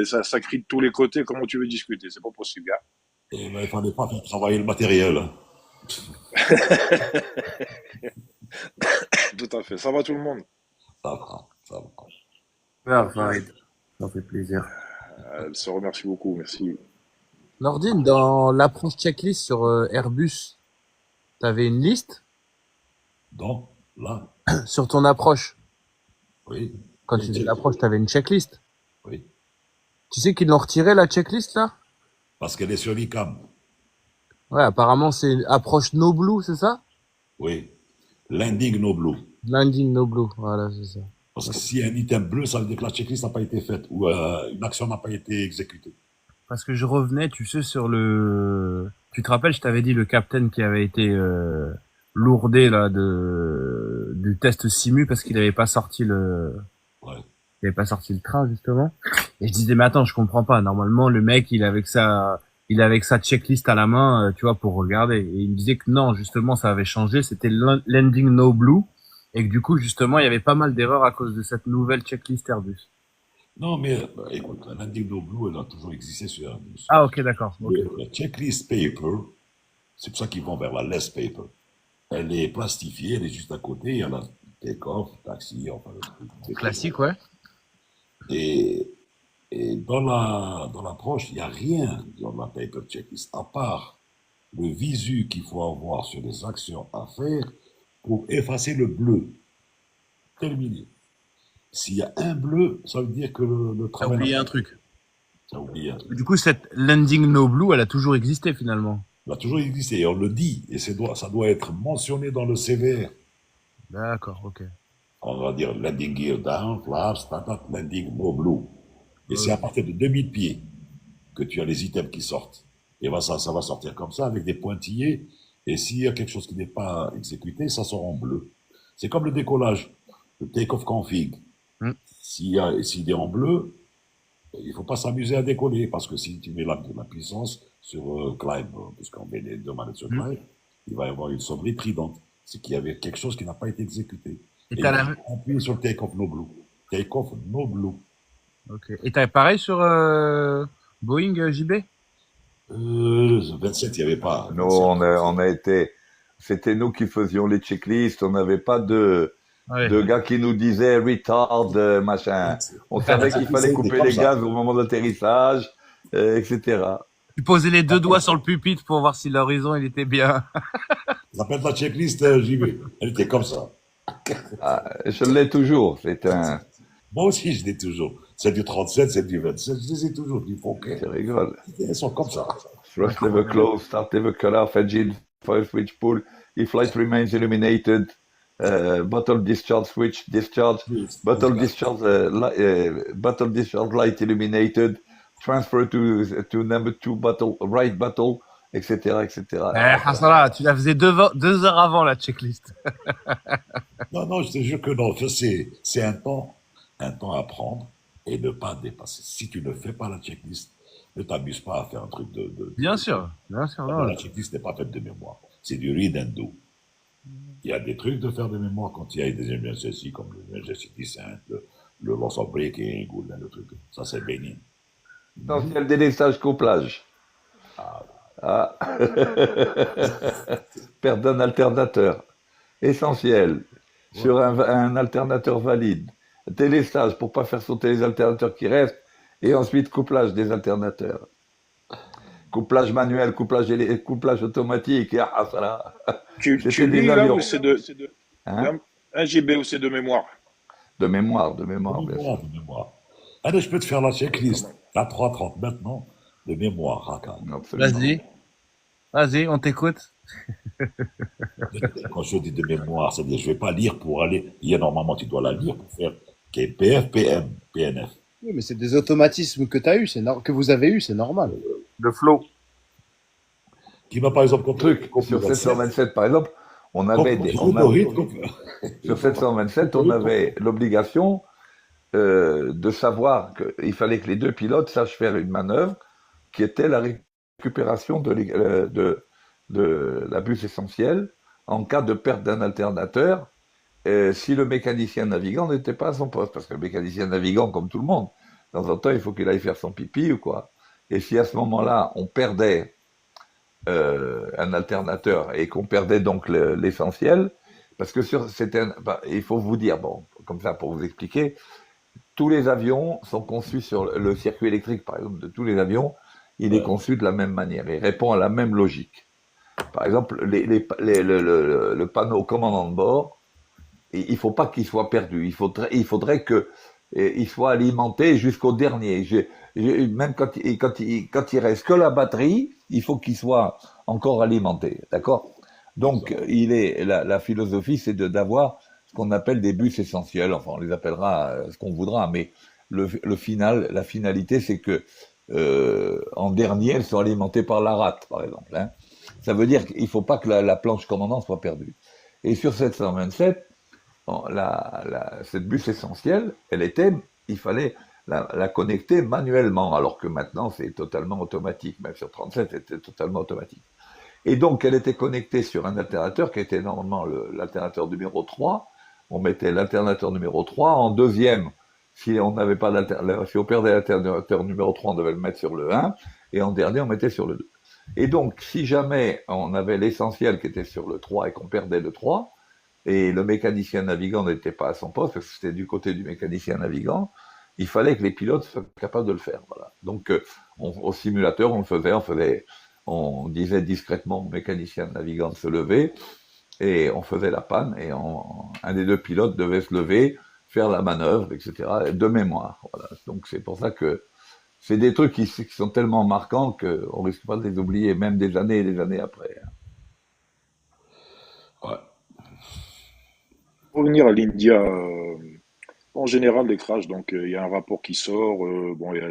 ça crie de tous les côtés, comment tu veux discuter, c'est pas possible. Hein. Et ben, il fallait pas faire travailler le matériel. Tout à fait, ça va tout le monde? Ça va, ça va. Farid, ça fait plaisir. Elle se remercie beaucoup, merci. Nordine, dans l'approche checklist sur Airbus, t'avais une liste Donc, là, sur ton approche. oui, Quand tu faisais l'approche, t'avais une checklist. oui, Tu sais qu'ils l'ont retiré la checklist là? parce qu'elle est sur l'ICAM. Ouais, apparemment c'est approche no blue, c'est ça? Oui, landing no blue. Landing no blue, voilà, c'est ça. Parce que si un item bleu, ça veut dire que la checklist n'a pas été faite ou une action n'a pas été exécutée. Parce que je revenais, tu sais, sur le... Tu te rappelles, je t'avais dit le capitaine qui avait été lourdé là du test simu parce qu'il avait pas sorti Ouais. il avait pas sorti le train justement. Et je disais mais attends, je comprends pas. Normalement le mec il avait que sa checklist à la main, tu vois, pour regarder. Et il me disait que non, justement ça avait changé. C'était landing no blue et que du coup justement il y avait pas mal d'erreurs à cause de cette nouvelle checklist Airbus. Non, mais écoute, la landing no blue, elle a toujours existé sur Airbus. Ah ok, d'accord. Okay. La checklist paper, c'est pour ça qu'ils vont vers la less paper. Elle est plastifiée, elle est juste à côté, il y a take-off, taxi, enfin le truc. Classique, ouais. Et, et dans l'approche, il n'y a rien dans la paper checklist, à part le visu qu'il faut avoir sur les actions à faire pour effacer le bleu. Terminé. S'il y a un bleu, ça veut dire que le T'as travail... oublié un truc. Ça a oublié un truc. Du coup, cette landing no blue, elle a toujours existé finalement. Il a toujours existé, et on le dit, et ça doit être mentionné dans le CVR. D'accord, ok. On va dire landing gear down, flaps, tatat, landing no blue. Et c'est à partir de 2000 pieds que tu as les items qui sortent. Et ben ça va sortir comme ça, avec des pointillés, et s'il y a quelque chose qui n'est pas exécuté, ça sort en bleu. C'est comme le décollage, le take-off config. S'il est en bleu, il ne faut pas s'amuser à décoller, parce que si tu mets la puissance sur climb, puisqu'on met les deux manettes sur climb, il va y avoir une sonnerie tridente. C'est qu'il y avait quelque chose qui n'a pas été exécuté. Et Et t'as il faut appuyer sur le take-off no blue. Take-off no blue. Ok. Et t'avais pareil sur Boeing JB? 27, il n'y avait pas. Nous, on a été, c'était nous qui faisions les checklists, on n'avait pas de gars qui nous disaient retard, machin. On savait qu'il fallait couper les gaz au moment de l'atterrissage, etc. Tu posais les deux doigts sur le pupitre pour voir si l'horizon il était bien. Ça s'appelle la checklist JB. Elle était comme ça. Je l'ai toujours. C'est un. Moi aussi, je l'ai toujours. C'est du 37, c'est du 27, je les ai toujours. Du Fokker. Tu rigoles. Elles sont comme ça. Thrust lever close, start lever cut off, engine, fire switch pull. If light remains illuminated, bottle discharge switch, discharge, bottle discharge light illuminated, transfer to number 2 bottle, right bottle, etc., etc. Hassana, tu la faisais 2 heures avant la checklist. Non, je te jure que non. C'est un temps à prendre et ne pas dépasser. Si tu ne fais pas la checklist, ne t'amuse pas à faire un truc de Bien sûr. non, la checklist n'est pas faite de mémoire. C'est du read and do. Il y a des trucs de faire de mémoire quand il y a des emergencies comme l'emergency descent, le loss of braking ou le truc. Ça, c'est béni. Essentiel délestage couplage. Perte d'un alternateur. Essentiel. Sur un alternateur valide. Délestage pour pas faire sauter les alternateurs qui restent. Et ensuite, couplage des alternateurs. Couplage manuel, couplage automatique. Tu lis là ou c'est un JB ou c'est de mémoire? De mémoire, bien sûr. De mémoire. Allez, je peux te faire la checklist. À 3:30 maintenant, de mémoire, Raka. Vas-y, on t'écoute. Quand je dis de mémoire, c'est-à-dire je ne vais pas lire pour aller. Il y a normalement, tu dois la lire pour faire PF, PM, PNF. Oui, mais c'est des automatismes que tu as eu, que vous avez eu, c'est normal. Le flow. Qui va par exemple contre sur 727, par exemple, on avait sur 727, on avait l'obligation de savoir qu'il fallait que les deux pilotes sachent faire une manœuvre qui était la récupération de la bus essentielle en cas de perte d'un alternateur si le mécanicien navigant n'était pas à son poste. Parce que le mécanicien navigant, comme tout le monde, de temps en temps, il faut qu'il aille faire son pipi ou quoi. Et si à ce moment-là, on perdait un alternateur et qu'on perdait donc l'essentiel, parce que il faut vous dire, bon, comme ça pour vous expliquer, tous les avions sont conçus sur le circuit électrique, par exemple, de tous les avions, il est conçu de la même manière, il répond à la même logique. Par exemple, le panneau commandant de bord, il ne faut pas qu'il soit perdu, il faudrait qu'il soit alimenté jusqu'au dernier. Même quand il reste que la batterie, il faut qu'il soit encore alimenté, d'accord? Donc, la philosophie, c'est d'avoir ce qu'on appelle des bus essentiels. Enfin, on les appellera ce qu'on voudra, mais la finalité, c'est que en dernier, elles sont alimentées par la rate, par exemple. Hein. Ça veut dire qu'il ne faut pas que la planche commandant soit perdue. Et sur 727, cette bus essentielle, il fallait la connecter manuellement, alors que maintenant c'est totalement automatique. Même sur 37, c'était totalement automatique. Et donc, elle était connectée sur un alternateur qui était normalement l'alternateur numéro 3. On mettait l'alternateur numéro 3. En deuxième, si on perdait l'alternateur numéro 3, on devait le mettre sur le 1. Et en dernier, on mettait sur le 2. Et donc, si jamais on avait l'essentiel qui était sur le 3 et qu'on perdait le 3, et le mécanicien navigant n'était pas à son poste, parce que c'était du côté du mécanicien navigant, il fallait que les pilotes soient capables de le faire. Voilà. Donc, au simulateur, on disait discrètement au mécanicien navigant de se lever, et on faisait la panne, et un des deux pilotes devait se lever, faire la manœuvre, etc., de mémoire. Voilà. Donc, c'est pour ça que c'est des trucs qui sont tellement marquants qu'on risque pas de les oublier, même des années et des années après. Ouais. Pour revenir à l'India, en général, les crashs, donc il y a un rapport qui sort, bon, il y a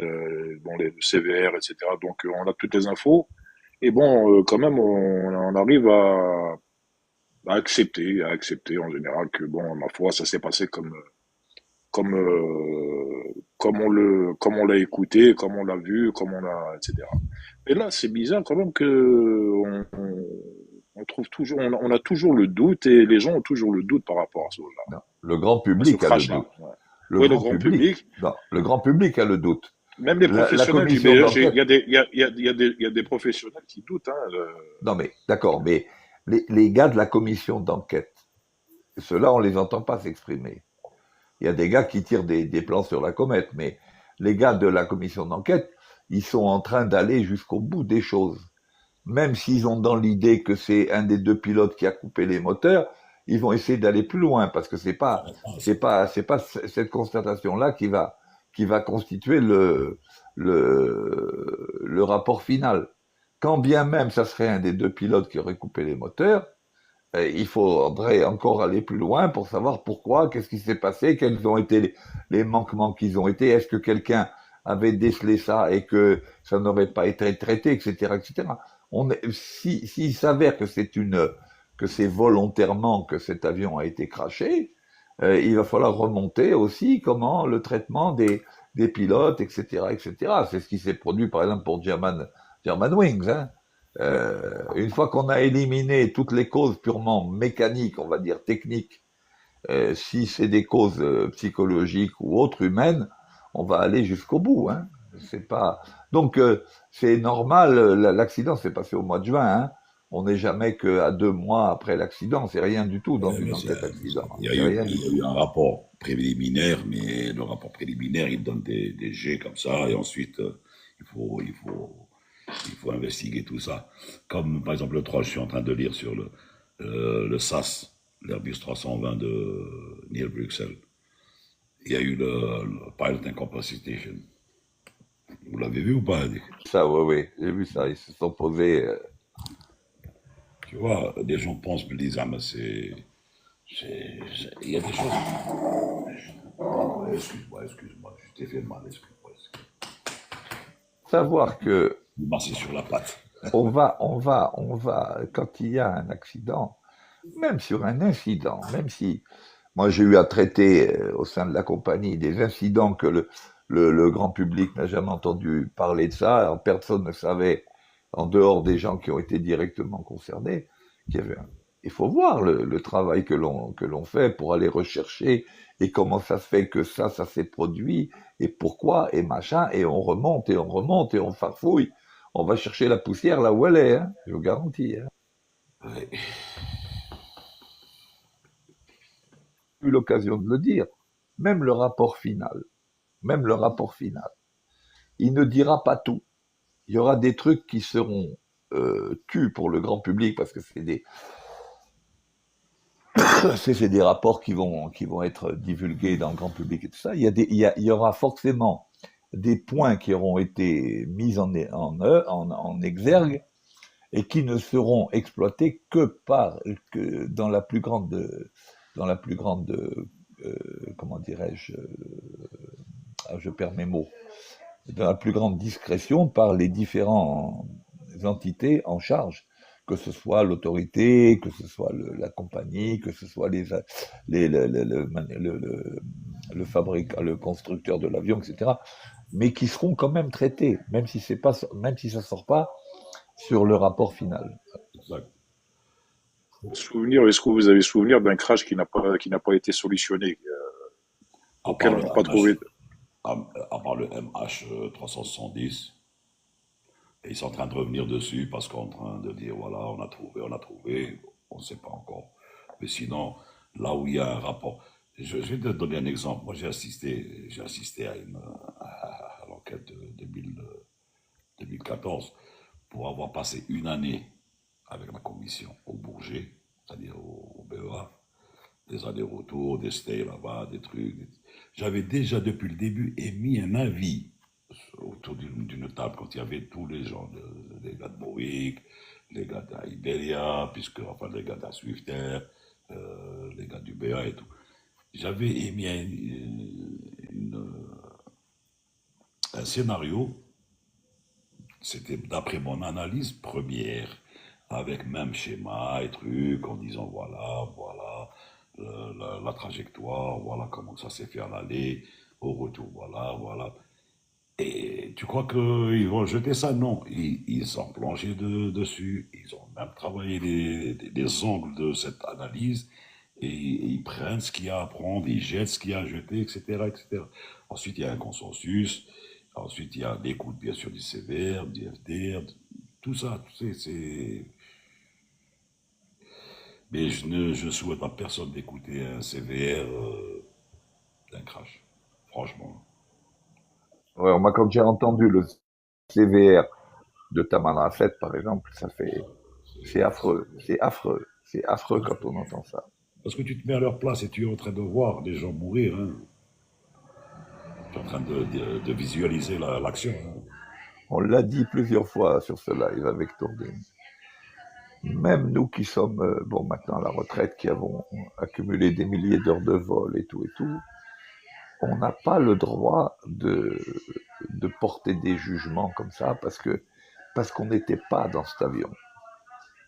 bon, les CVR, etc. Donc on a toutes les infos. Et bon, quand même, on arrive à accepter en général que, bon, ma foi, ça s'est passé comme, comme on l'a écouté, comme on l'a vu, comme on l'a, etc. Et là, c'est bizarre quand même que on trouve toujours, on a toujours le doute et les gens ont toujours le doute par rapport à Non, le grand à ce public a le crash-là. doute. Ouais. Le Oui, le grand grand public, public, non, le grand public a le doute. même les La professionnels du commission BE, il y d'enquête, a des, il y a des professionnels qui doutent, hein. non mais d'accord, mais les gars de la commission d'enquête, ceux-là, on les entend pas s'exprimer. Il y a des gars qui tirent des plans sur la comète, mais les gars de la commission d'enquête, ils sont en train d'aller jusqu'au bout des choses. Même s'ils ont dans l'idée que c'est un des deux pilotes qui a coupé les moteurs, ils vont essayer d'aller plus loin parce que c'est pas cette constatation-là qui va constituer le rapport final. Quand bien même ça serait un des deux pilotes qui aurait coupé les moteurs, il faudrait encore aller plus loin pour savoir pourquoi, qu'est-ce qui s'est passé, quels ont été les manquements qu'ils ont été, est-ce que quelqu'un avait décelé ça et que ça n'aurait pas été traité, etc., etc. S'il s'avère que que c'est volontairement que cet avion a été crashé, il va falloir remonter aussi comment le traitement des pilotes, etc., etc. C'est ce qui s'est produit par exemple pour Germanwings, hein. Une fois qu'on a éliminé toutes les causes purement mécaniques, on va dire techniques, si c'est des causes psychologiques ou autres humaines, on va aller jusqu'au bout, hein. C'est pas donc c'est normal. L'accident s'est passé au mois de juin, hein. On n'est jamais qu'à 2 mois après l'accident. C'est rien du tout dans une enquête d'accident. Il y a C'est rien du il y a tout. eu un rapport préliminaire, mais le rapport préliminaire, il donne des jets comme ça, et ensuite, il faut, il faut, il faut investiguer tout ça. Comme par exemple le 3, je suis en train de lire sur le SAS, l'Airbus 320 de Neil Bruxelles. Il y a eu le Pilot Incapacitation. Vous l'avez vu ou pas, Andy? Ça, oui, oui, j'ai vu ça. Ils se sont posés. Tu vois, des gens pensent, me disent, ah, mais il y a des choses. Excuse-moi, je t'ai fait mal, excuse-moi. Savoir que Vous marchez sur la patte. on va, quand il y a un accident, même sur un incident, même si, moi j'ai eu à traiter au sein de la compagnie des incidents que le grand public n'a jamais entendu parler de ça, alors personne ne savait, en dehors des gens qui ont été directement concernés, qu'il y avait il faut voir le travail que l'on fait pour aller rechercher et comment ça se fait que ça s'est produit et pourquoi et machin, et on remonte et on remonte et on farfouille. On va chercher la poussière là où elle est, hein, je vous garantis. Hein. Ouais. J'ai eu l'occasion de le dire. Même le rapport final, il ne dira pas tout. Il y aura des trucs qui seront tus pour le grand public parce que c'est des rapports qui vont être divulgués dans le grand public et tout ça. Il y aura forcément des points qui auront été mis en exergue et qui ne seront exploités que dans la plus grande comment dirais-je, je perds mes mots, dans la plus grande discrétion par les différentes entités en charge, que ce soit l'autorité, que ce soit la compagnie, que ce soit le fabricant, le constructeur de l'avion, etc. Mais qui seront quand même traités, même si ça sort pas sur le rapport final. Exact. Est-ce que vous avez souvenir d'un crash qui n'a pas été solutionné, À auquel part on le n'a pas trouvé. à part le MH370, et ils sont en train de revenir dessus parce qu'on est en train de dire, voilà, on a trouvé, on ne sait pas encore. Mais sinon, là où il y a un rapport. Je vais te donner un exemple. Moi, j'ai assisté à l'enquête de 2014 pour avoir passé une année avec la commission au Bourget, c'est-à-dire au BEA, des allers-retours, des stays là-bas, des trucs. J'avais déjà depuis le début émis un avis autour d'une table quand il y avait tous les gens, les gars de Boeing, les gars d'Iberia, enfin les gars d'Swifter, les gars du BA et tout. J'avais émis un scénario, c'était d'après mon analyse première, avec même schéma et trucs, en disant voilà la trajectoire, voilà comment ça s'est fait à l'aller, au retour, voilà. Et tu crois qu'ils vont jeter ça? Non, ils sont plongés dessus, ils ont même travaillé les angles de cette analyse, et ils prennent ce qu'il y a à prendre, ils jettent ce qu'il y a à jeter, etc. Ensuite, il y a un consensus, ensuite, il y a l'écoute, bien sûr, du CVR, du FDR, tout ça, tu sais, c'est... Mais je souhaite à personne d'écouter un CVR d'un crash, franchement. Ouais, moi, quand j'ai entendu le CVR de Taman Rafet, par exemple, c'est affreux, c'est affreux quand on entend ça. Parce que tu te mets à leur place et tu es en train de voir des gens mourir, hein. Tu es en train de visualiser l'action. Hein. On l'a dit plusieurs fois sur ce live avec Tourdine. Même nous qui sommes, maintenant à la retraite, qui avons accumulé des milliers d'heures de vol et tout, on n'a pas le droit de porter des jugements comme ça parce qu'on n'était pas dans cet avion.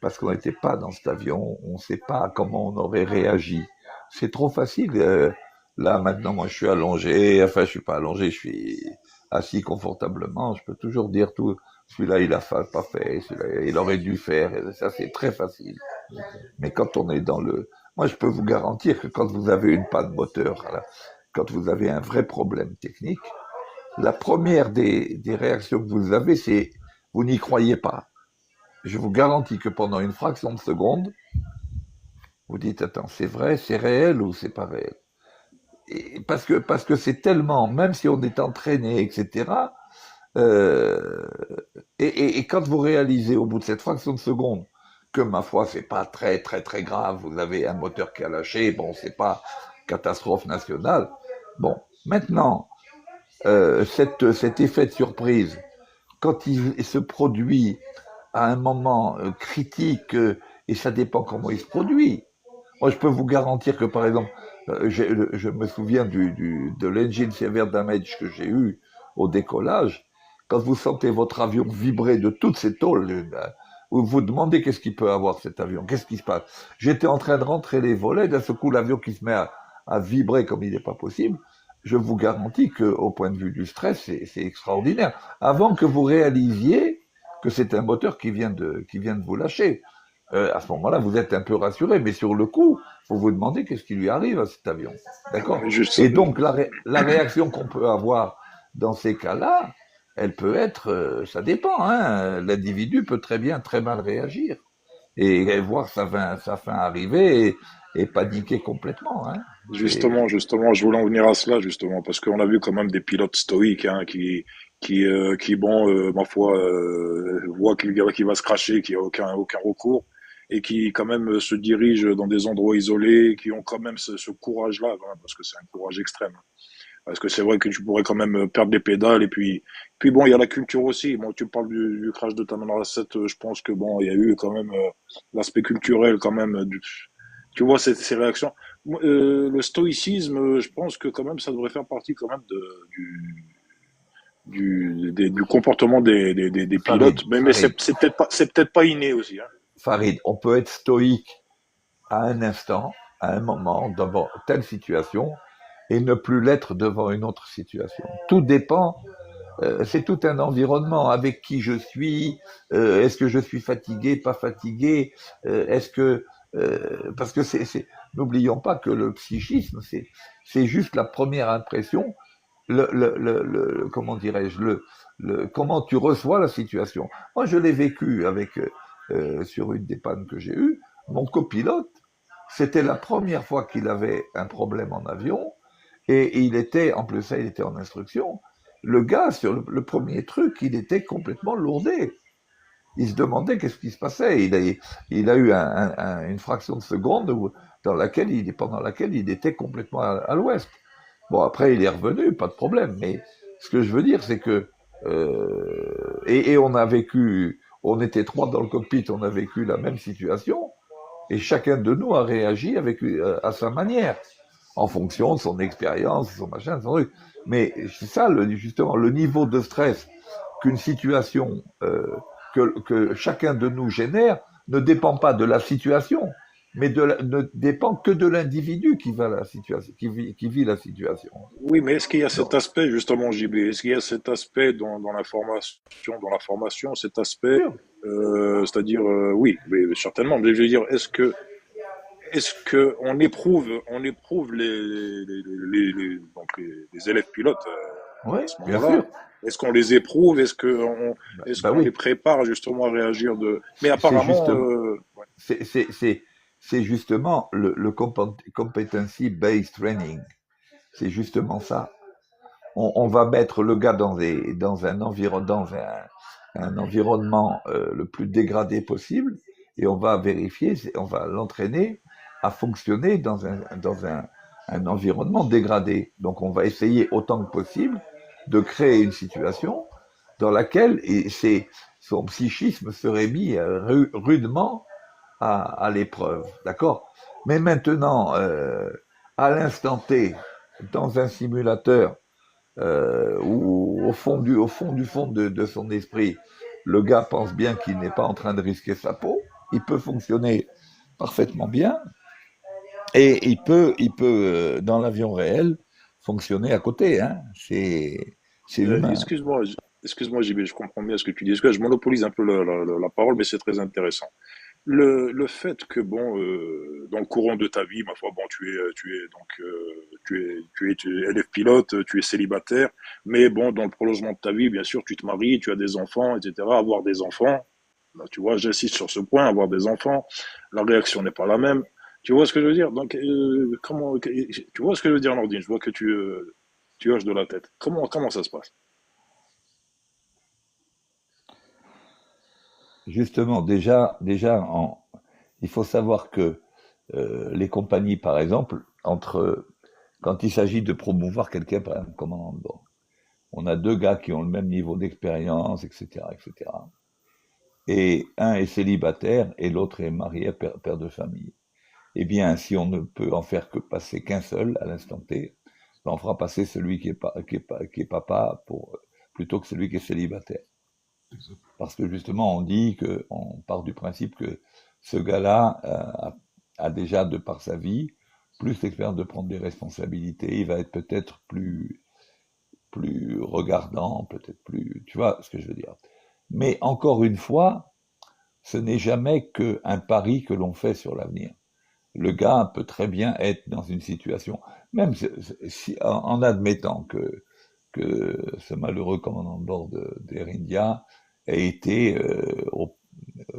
Parce qu'on n'était pas dans cet avion, on ne sait pas comment on aurait réagi. C'est trop facile. Là, maintenant, moi, je suis allongé, enfin, je suis pas allongé, je suis assis confortablement. Je peux toujours dire tout. Celui-là, il a pas fait, celui-là, il aurait dû faire. Et ça, c'est très facile. Mais quand on est dans moi, je peux vous garantir que quand vous avez une panne moteur, quand vous avez un vrai problème technique, la première des réactions que vous avez, c'est vous n'y croyez pas. Je vous garantis que pendant une fraction de seconde, vous dites, attends, c'est vrai, c'est réel ou c'est pas réel? Et parce que c'est tellement, même si on est entraîné, etc., et quand vous réalisez au bout de cette fraction de seconde que, ma foi, c'est pas très, très, très grave, vous avez un moteur qui a lâché, bon, c'est pas catastrophe nationale. Bon, maintenant, cet effet de surprise, quand il se produit à un moment critique, et ça dépend comment il se produit. Moi, je peux vous garantir que, par exemple, je me souviens de l'engine severe damage que j'ai eu au décollage. Quand vous sentez votre avion vibrer de toutes ces tôles, vous vous demandez qu'est-ce qu'il peut avoir cet avion, qu'est-ce qui se passe. J'étais en train de rentrer les volets, d'un seul coup, l'avion qui se met à vibrer comme il n'est pas possible. Je vous garantis qu'au point de vue du stress, c'est extraordinaire. Avant que vous réalisiez que c'est un moteur qui vient de vous lâcher. À ce moment-là, vous êtes un peu rassuré, mais sur le coup, faut vous demander qu'est-ce qui lui arrive à cet avion. D'accord? Et donc, la réaction qu'on peut avoir dans ces cas-là, elle peut être, ça dépend, hein. L'individu peut très mal réagir et voir sa fin arriver et paniquer complètement, hein. Justement, je voulais en venir à cela, justement, parce qu'on a vu quand même des pilotes stoïques, hein, ma foi, voient qu'il va se cracher, qu'il n'y a aucun recours, et qui quand même se dirigent dans des endroits isolés, qui ont quand même ce courage-là, hein, parce que c'est un courage extrême. Parce que c'est vrai que tu pourrais quand même perdre les pédales, et puis bon, il y a la culture aussi. Bon, tu parles du crash de Taman Rasset, je pense que bon, il y a eu quand même l'aspect culturel quand même. Tu vois ces réactions. Le stoïcisme, je pense que quand même ça devrait faire partie quand même du comportement des pilotes, mais c'est peut-être pas inné aussi. Hein. Farid, on peut être stoïque à un instant, à un moment, devant telle situation, et ne plus l'être devant une autre situation. Tout dépend, c'est tout un environnement, avec qui je suis, est-ce que je suis fatigué, pas fatigué, est-ce que... parce que n'oublions pas que le psychisme, c'est juste la première impression, comment dirais-je, comment tu reçois la situation. Moi, je l'ai vécu sur une des pannes que j'ai eues. Mon copilote, C'était la première fois qu'il avait un problème en avion et il était, en plus ça, il était en instruction. Le gars, sur le premier truc, il était complètement lourdé. Il se demandait qu'est-ce qui se passait. Il a eu une fraction de seconde pendant laquelle il était complètement à l'ouest. Bon, après, il est revenu, pas de problème. Mais ce que je veux dire, c'est que et on était 3 dans le cockpit, on a vécu la même situation, et chacun de nous a réagi à sa manière, en fonction de son expérience, son machin, son truc. Mais c'est ça, justement, le niveau de stress qu'une situation que chacun de nous génère ne dépend pas de la situation, mais ne dépend que de l'individu qui vit la situation. Oui, mais est-ce qu'il y a cet Donc, aspect, justement, JB, est-ce qu'il y a cet aspect dans la formation, cet aspect, sûr, c'est-à-dire, oui, mais certainement, mais je veux dire, est-ce que on éprouve donc les élèves pilotes oui, à ce bien moment-là? sûr. Est-ce qu'on les éprouve? Est-ce Bah qu'on les oui, prépare justement à réagir de... Mais c'est apparemment, justement, ouais. c'est justement le competency-based training. C'est justement ça. On va mettre le gars dans un environnement le plus dégradé possible et on va vérifier, on va l'entraîner à fonctionner un environnement dégradé. Donc on va essayer autant que possible de créer une situation dans laquelle son psychisme serait mis rudement à l'épreuve. D'accord? Mais maintenant, à l'instant T, dans un simulateur, où au fond de son esprit, le gars pense bien qu'il n'est pas en train de risquer sa peau, il peut fonctionner parfaitement bien et dans l'avion réel, fonctionner à côté. Hein. C'est humain. Excuse-moi, JB, je comprends bien ce que tu dis. Je monopolise un peu la parole, mais c'est très intéressant. Le fait que, bon, dans le courant de ta vie, ma foi, bon, tu es élève pilote, tu es célibataire, mais bon, dans le prolongement de ta vie, bien sûr, tu te maries, tu as des enfants, etc. Avoir des enfants, là, tu vois, j'insiste sur ce point, avoir des enfants, la réaction n'est pas la même. Tu vois ce que je veux dire? Donc, tu vois ce que je veux dire, Nordine? Je vois que tu hoches de la tête. Comment ça se passe? Justement, il faut savoir que les compagnies, par exemple, quand il s'agit de promouvoir quelqu'un par un commandant de bord, on a 2 gars qui ont le même niveau d'expérience, etc., etc. Et un est célibataire et l'autre est marié, père de famille. Eh bien, si on ne peut en faire que passer qu'un seul à l'instant T, ben on fera passer celui qui est papa plutôt que celui qui est célibataire. Parce que justement, on part du principe que ce gars-là a déjà, de par sa vie, plus l'expérience de prendre des responsabilités. Il va être peut-être plus regardant, peut-être plus... Tu vois ce que je veux dire. Mais encore une fois, ce n'est jamais qu'un pari que l'on fait sur l'avenir. Le gars peut très bien être dans une situation, même en admettant que ce malheureux commandant de bord d'Air India ait été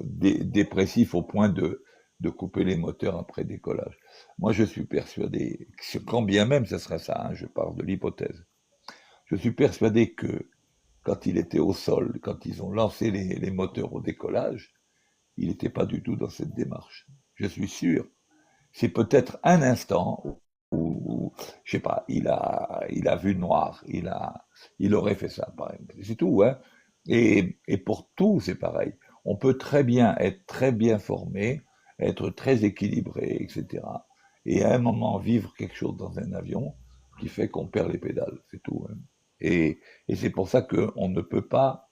dépressif au point de couper les moteurs après décollage. Moi, je suis persuadé, quand bien même ce serait ça, hein, je parle de l'hypothèse, je suis persuadé que quand il était au sol, quand ils ont lancé les moteurs au décollage, il n'était pas du tout dans cette démarche. Je suis sûr. C'est peut-être un instant où, je sais pas, il a vu noir, il aurait fait ça, par exemple. C'est tout, hein. Et pour tout, c'est pareil. On peut très bien être très bien formé, être très équilibré, etc. Et à un moment vivre quelque chose dans un avion qui fait qu'on perd les pédales, c'est tout. Hein. Et c'est pour ça qu'on ne peut pas,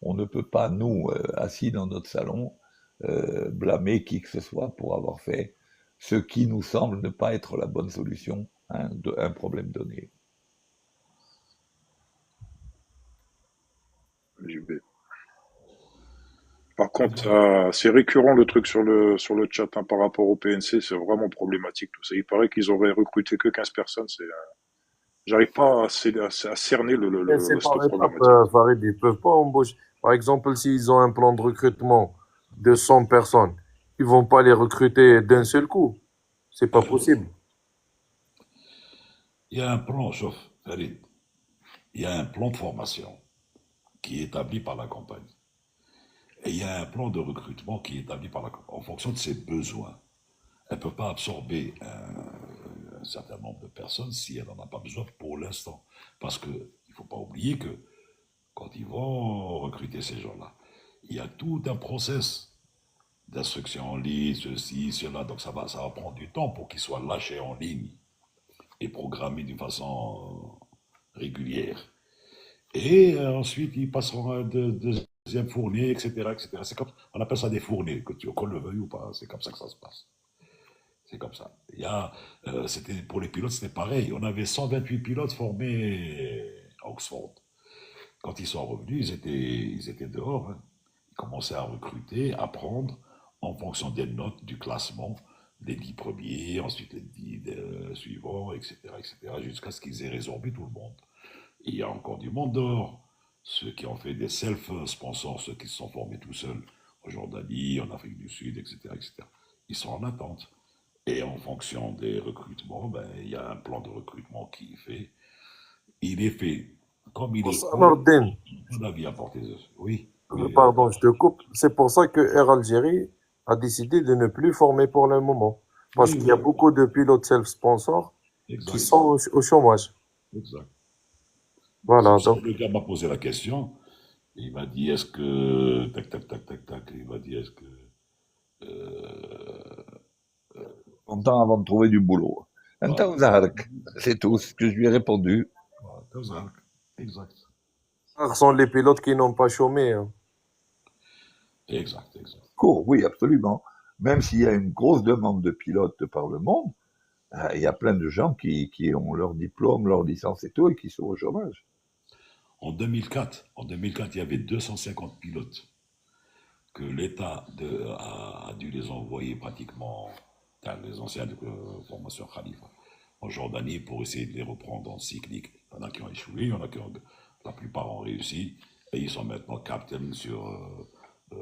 nous, assis dans notre salon, blâmer qui que ce soit pour avoir fait ce qui nous semble ne pas être la bonne solution à un problème donné. JB. Par contre, c'est récurrent le truc sur le chat hein, par rapport au PNC, c'est vraiment problématique tout ça. Il paraît qu'ils auraient recruté que 15 personnes. J'arrive pas à cerner Et c'est par cette étape, problématique. Farid, ils peuvent pas embaucher. Par exemple, s'ils ont un plan de recrutement de 100 personnes, ils vont pas les recruter d'un seul coup. C'est pas possible. Il y a un plan, chauffe, Farid, il y a un plan de formation qui est établi par la compagnie. Et il y a un plan de recrutement qui est établi par la compagnie en fonction de ses besoins. Elle ne peut pas absorber un certain nombre de personnes si elle n'en a pas besoin pour l'instant. Parce qu'il ne faut pas oublier que quand ils vont recruter ces gens-là, il y a tout un process d'instruction en ligne, ceci, cela. Donc ça va prendre du temps pour qu'ils soient lâchés en ligne et programmés d'une façon régulière. Et ensuite, ils passeront à un deuxième fournier, etc., etc. C'est comme, on appelle ça des fournées, qu'on le veuille ou pas. C'est comme ça que ça se passe. C'est comme ça. Pour les pilotes, c'était pareil. On avait 128 pilotes formés à Oxford. Quand ils sont revenus, ils étaient dehors, hein. Ils commençaient à recruter, à prendre en fonction des notes du classement, les 10 premiers, ensuite les 10 suivants, etc., jusqu'à ce qu'ils aient résorbé tout le monde. Et il y a encore du monde dehors. Ceux qui ont fait des self-sponsors, ceux qui se sont formés tout seuls, en Jordanie, en Afrique du Sud, etc., ils sont en attente. Et en fonction des recrutements, il y a un plan de recrutement qui est fait. Il est fait comme il est fait. Nordin, On a bien apporté. Oui. pardon, je te coupe. C'est pour ça que Air Algérie a décidé de ne plus former pour le moment. Parce Oui, qu'il y a oui, beaucoup de pilotes self-sponsors qui exact. sont au chômage. Exact. Voilà, C'est pour ça donc, que le gars m'a posé la question. Il m'a dit, est-ce que... Tac, tac, tac, tac, tac. Il m'a dit, est-ce que... euh, Longtemps avant de trouver du boulot. voilà. C'est tout ce que je lui ai répondu. Voilà, Tazark. Exact. rares sont les pilotes qui n'ont pas chômé, hein. Exact, exact. Court, oui, absolument. Même s'il y a une grosse demande de pilotes par le monde, il y a plein de gens qui ont leur diplôme, leur licence et tout, et qui sont au chômage. En 2004, il y avait 250 pilotes que l'État a dû les envoyer pratiquement dans les anciennes formations Khalifa en Jordanie pour essayer de les reprendre en cyclique. Il y en a qui ont échoué, il y en a la plupart ont réussi, et ils sont maintenant captain sur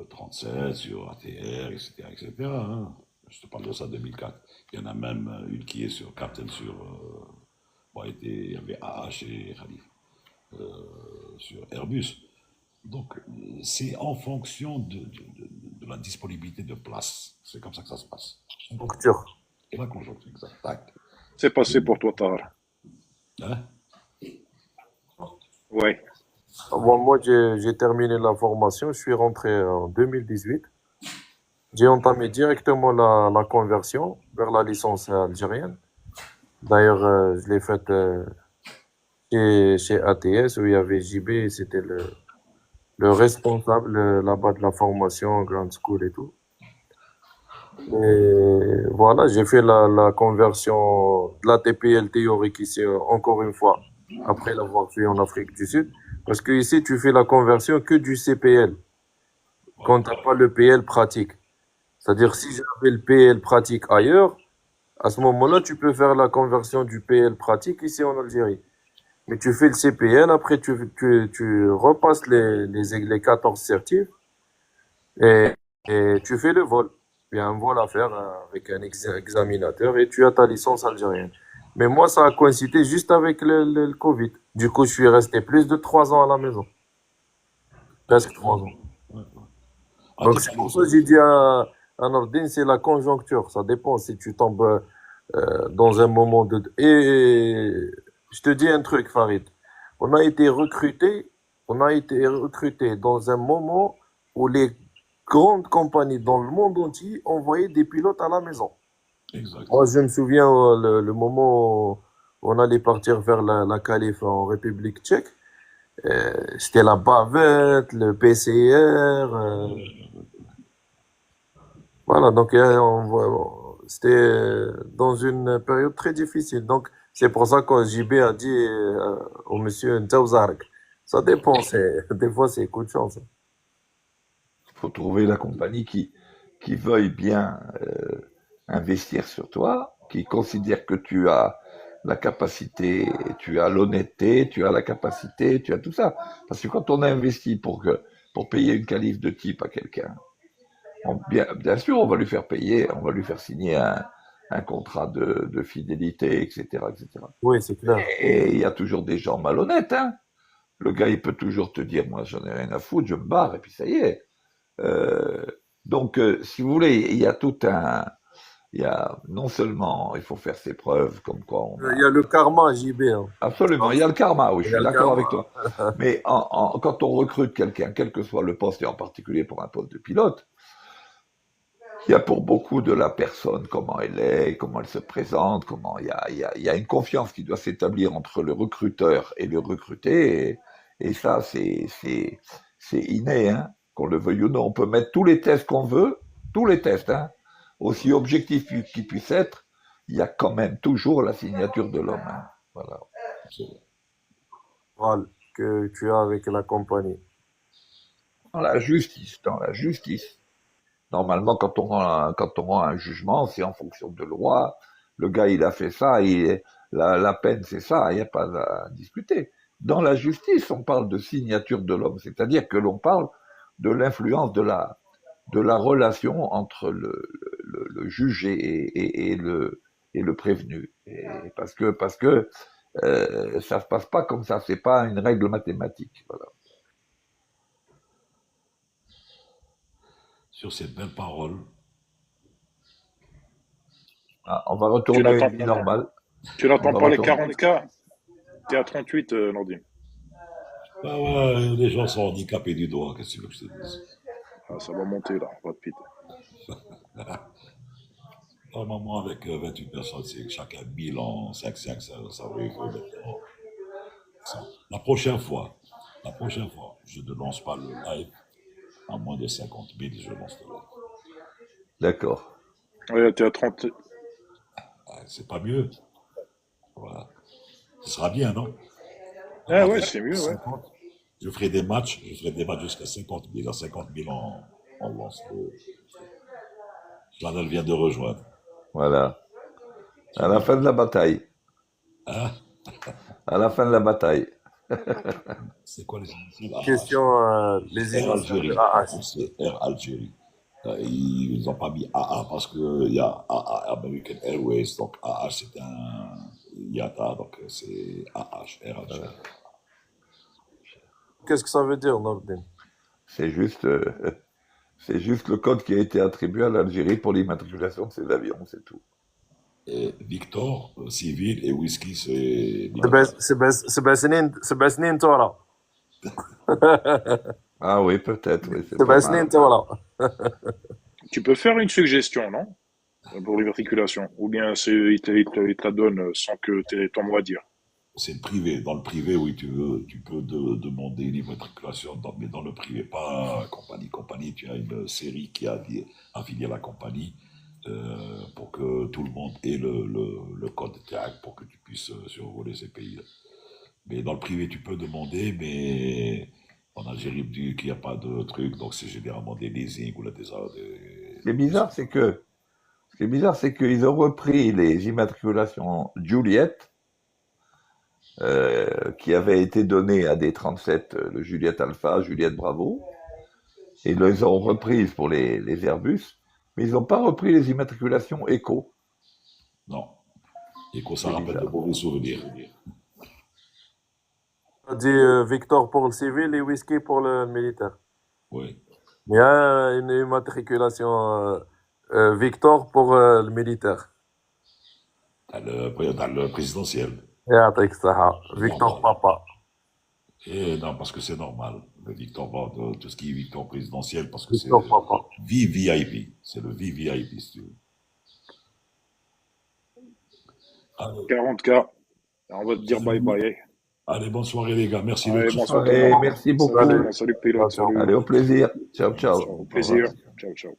37, sur ATR, etc. Hein. Je te parle de ça 2004. Il y en a même une qui est sur captain sur... il y avait AH et Khalifa sur Airbus. Donc, c'est en fonction de la disponibilité de place. C'est comme ça que ça se passe. Conjoncture. Et la conjoncture, exact. Tac. C'est passé pour toi, Tahar. Hein? Ouais. Bon, moi, j'ai terminé la formation. Je suis rentré en 2018. J'ai entamé directement la conversion vers la licence algérienne. D'ailleurs, je l'ai faite chez ATS où il y avait JB, c'était le responsable là-bas de la formation, Grand School et tout. Et voilà, j'ai fait la conversion de la TPL théorique ici, encore une fois, après l'avoir fait en Afrique du Sud. Parce que ici, tu fais la conversion que du CPL, quand tu n'as pas le PL pratique. C'est-à-dire, si j'avais le PL pratique ailleurs, à ce moment-là, tu peux faire la conversion du PL pratique ici en Algérie. Mais tu fais le CPL, après tu repasses les 14 certifs et tu fais le vol. Il y a un vol à faire avec un examinateur et tu as ta licence algérienne. Mais moi, ça a coïncidé juste avec le Covid. Du coup, je suis resté plus de 3 ans à la maison. Presque 3 ans. Ah, Donc c'est pour ça que j'ai dit à Nordine, c'est la conjoncture. Ça dépend si tu tombes dans un moment de... Et je te dis un truc, Farid. On a été recruté dans un moment où les grandes compagnies dans le monde entier envoyaient des pilotes à la maison. Exact. Moi, je me souviens le moment où on allait partir vers la qualif en République tchèque. C'était la bavette, le PCR. Voilà, donc c'était dans une période très difficile. Donc, c'est pour ça que JB a dit au monsieur Ntaouzark, ça dépend, des fois c'est coup de chance. Il faut trouver la compagnie qui veuille bien investir sur toi, qui considère que tu as la capacité, tu as l'honnêteté, tu as la capacité, tu as tout ça. Parce que quand on a investi pour payer une qualif de type à quelqu'un, bien sûr, on va lui faire payer, on va lui faire signer un contrat de fidélité, etc., etc. Oui, c'est clair. Et il y a toujours des gens malhonnêtes, hein. Le gars, il peut toujours te dire, moi, j'en ai rien à foutre, je me barre, et puis ça y est. Donc, si vous voulez, il y a tout un, il y a non seulement il faut faire ses preuves, comme quoi on Il y a le karma, JB. Hein. absolument, il y a le karma, oui, Il je y a suis le d'accord avec karma. toi. Mais quand on recrute quelqu'un, quel que soit le poste, et en particulier pour un poste de pilote, il y a pour beaucoup de la personne, comment elle est, comment elle se présente, comment il y a une confiance qui doit s'établir entre le recruteur et le recruté, et ça, c'est inné, hein, qu'on le veuille ou non. On peut mettre tous les tests qu'on veut, tous les tests, hein, aussi objectifs qu'ils puissent être, il y a quand même toujours la signature de l'homme, hein. Voilà. Voilà, que tu as avec la compagnie. Dans la justice, dans la justice. Normalement, quand on rend un jugement, c'est en fonction de loi. Le gars, il a fait ça, la peine, c'est ça, il n'y a pas à discuter. Dans la justice, on parle de signature de l'homme, c'est-à-dire que l'on parle de l'influence de la relation entre le jugé et le prévenu. Et parce que ça se passe pas comme ça, c'est pas une règle mathématique. Voilà. Sur ces belles paroles, Ah, on va Tu retourner à une n'attends vie normale. tu On n'attends va pas les retourner. 40K? T'es à 38, Nordine. bah ouais, les gens sont handicapés du doigt, qu'est-ce que tu veux que je te dise? Ah, ça va monter là, Brad Pitt. Normalement, avec 28 personnes, c'est chacun 1000 ans, 5-5, ça va maintenant. La prochaine fois, je ne lance pas le live à moins de 50 000, je lance le live. D'accord. Ouais, t'es à 30. Ah, c'est pas mieux. Voilà. Ce sera bien, non? À Ah ouais, partir c'est de mieux, ouais. 50, je ferai des matchs jusqu'à 50 000. À 50 000, on lance le. Chanel vient de rejoindre. Voilà. C'est À la bien. fin de la bataille. Hein? À la fin de la bataille. C'est quoi les initiales? AH. Question, les Air initiales de Algérie. AH. C'est Air Algérie. Ils n'ont pas mis AA parce qu'il y a AA American Airways, donc AH c'est un IATA, donc c'est AH, Air Algérie. Qu'est-ce que ça veut dire, Nordine? C'est juste le code qui a été attribué à l'Algérie pour l'immatriculation de ces avions, c'est tout. Et Victor, civil, et Whisky, c'est militaire. سبع سنين تورا. Ah oui, peut-être, oui, c'est سبع pas سنين mal. تورا. Tu peux faire une suggestion, non? Pour l'immatriculation. Ou bien il te la donne sans que tu ton mot à dire. C'est le privé. Dans le privé, oui, tu peux demander une immatriculation, mais dans le privé, pas compagnie. Compagnie, tu as une série qui a affilié à la compagnie pour que tout le monde ait le code TAG pour que tu puisses survoler ces pays-là. Mais dans le privé, tu peux demander, mais en Algérie, il dit qu'il n'y a pas de truc, donc c'est généralement des leasing ou là, des. Ce qui est bizarre, c'est qu'ils ont repris les immatriculations Juliette, qui avaient été données à des 37, le Juliette Alpha, Juliette Bravo, et ils les ont reprises pour les Airbus, mais ils n'ont pas repris les immatriculations Echo. Non. Et que ça C'est rappelle de bizarre. mauvais souvenirs. On dit Victor pour le civil et Whisky pour le militaire. Oui. Il y a une immatriculation Victor pour le militaire. Dans le présidentiel. يعطيك الصحة. C'est Victor normal. Papa. Et non, parce que c'est normal. Le Victor, tout ce qui est Victor présidentiel, parce que c'est Victor Papa. VVIP. C'est le VVIP, si tu veux. Allez, 40K. On va te dire c'est bye vous. bye. Allez, bonne soirée, les gars. Merci le Allez, chat. bonsoir tout le Allez, monde. merci Salut beaucoup. tout le monde. Salut pilote. Ciao, ciao. Salut. Allez, au plaisir. Ciao, Allez, ciao. ciao. Au Au revoir. plaisir. Ciao, ciao.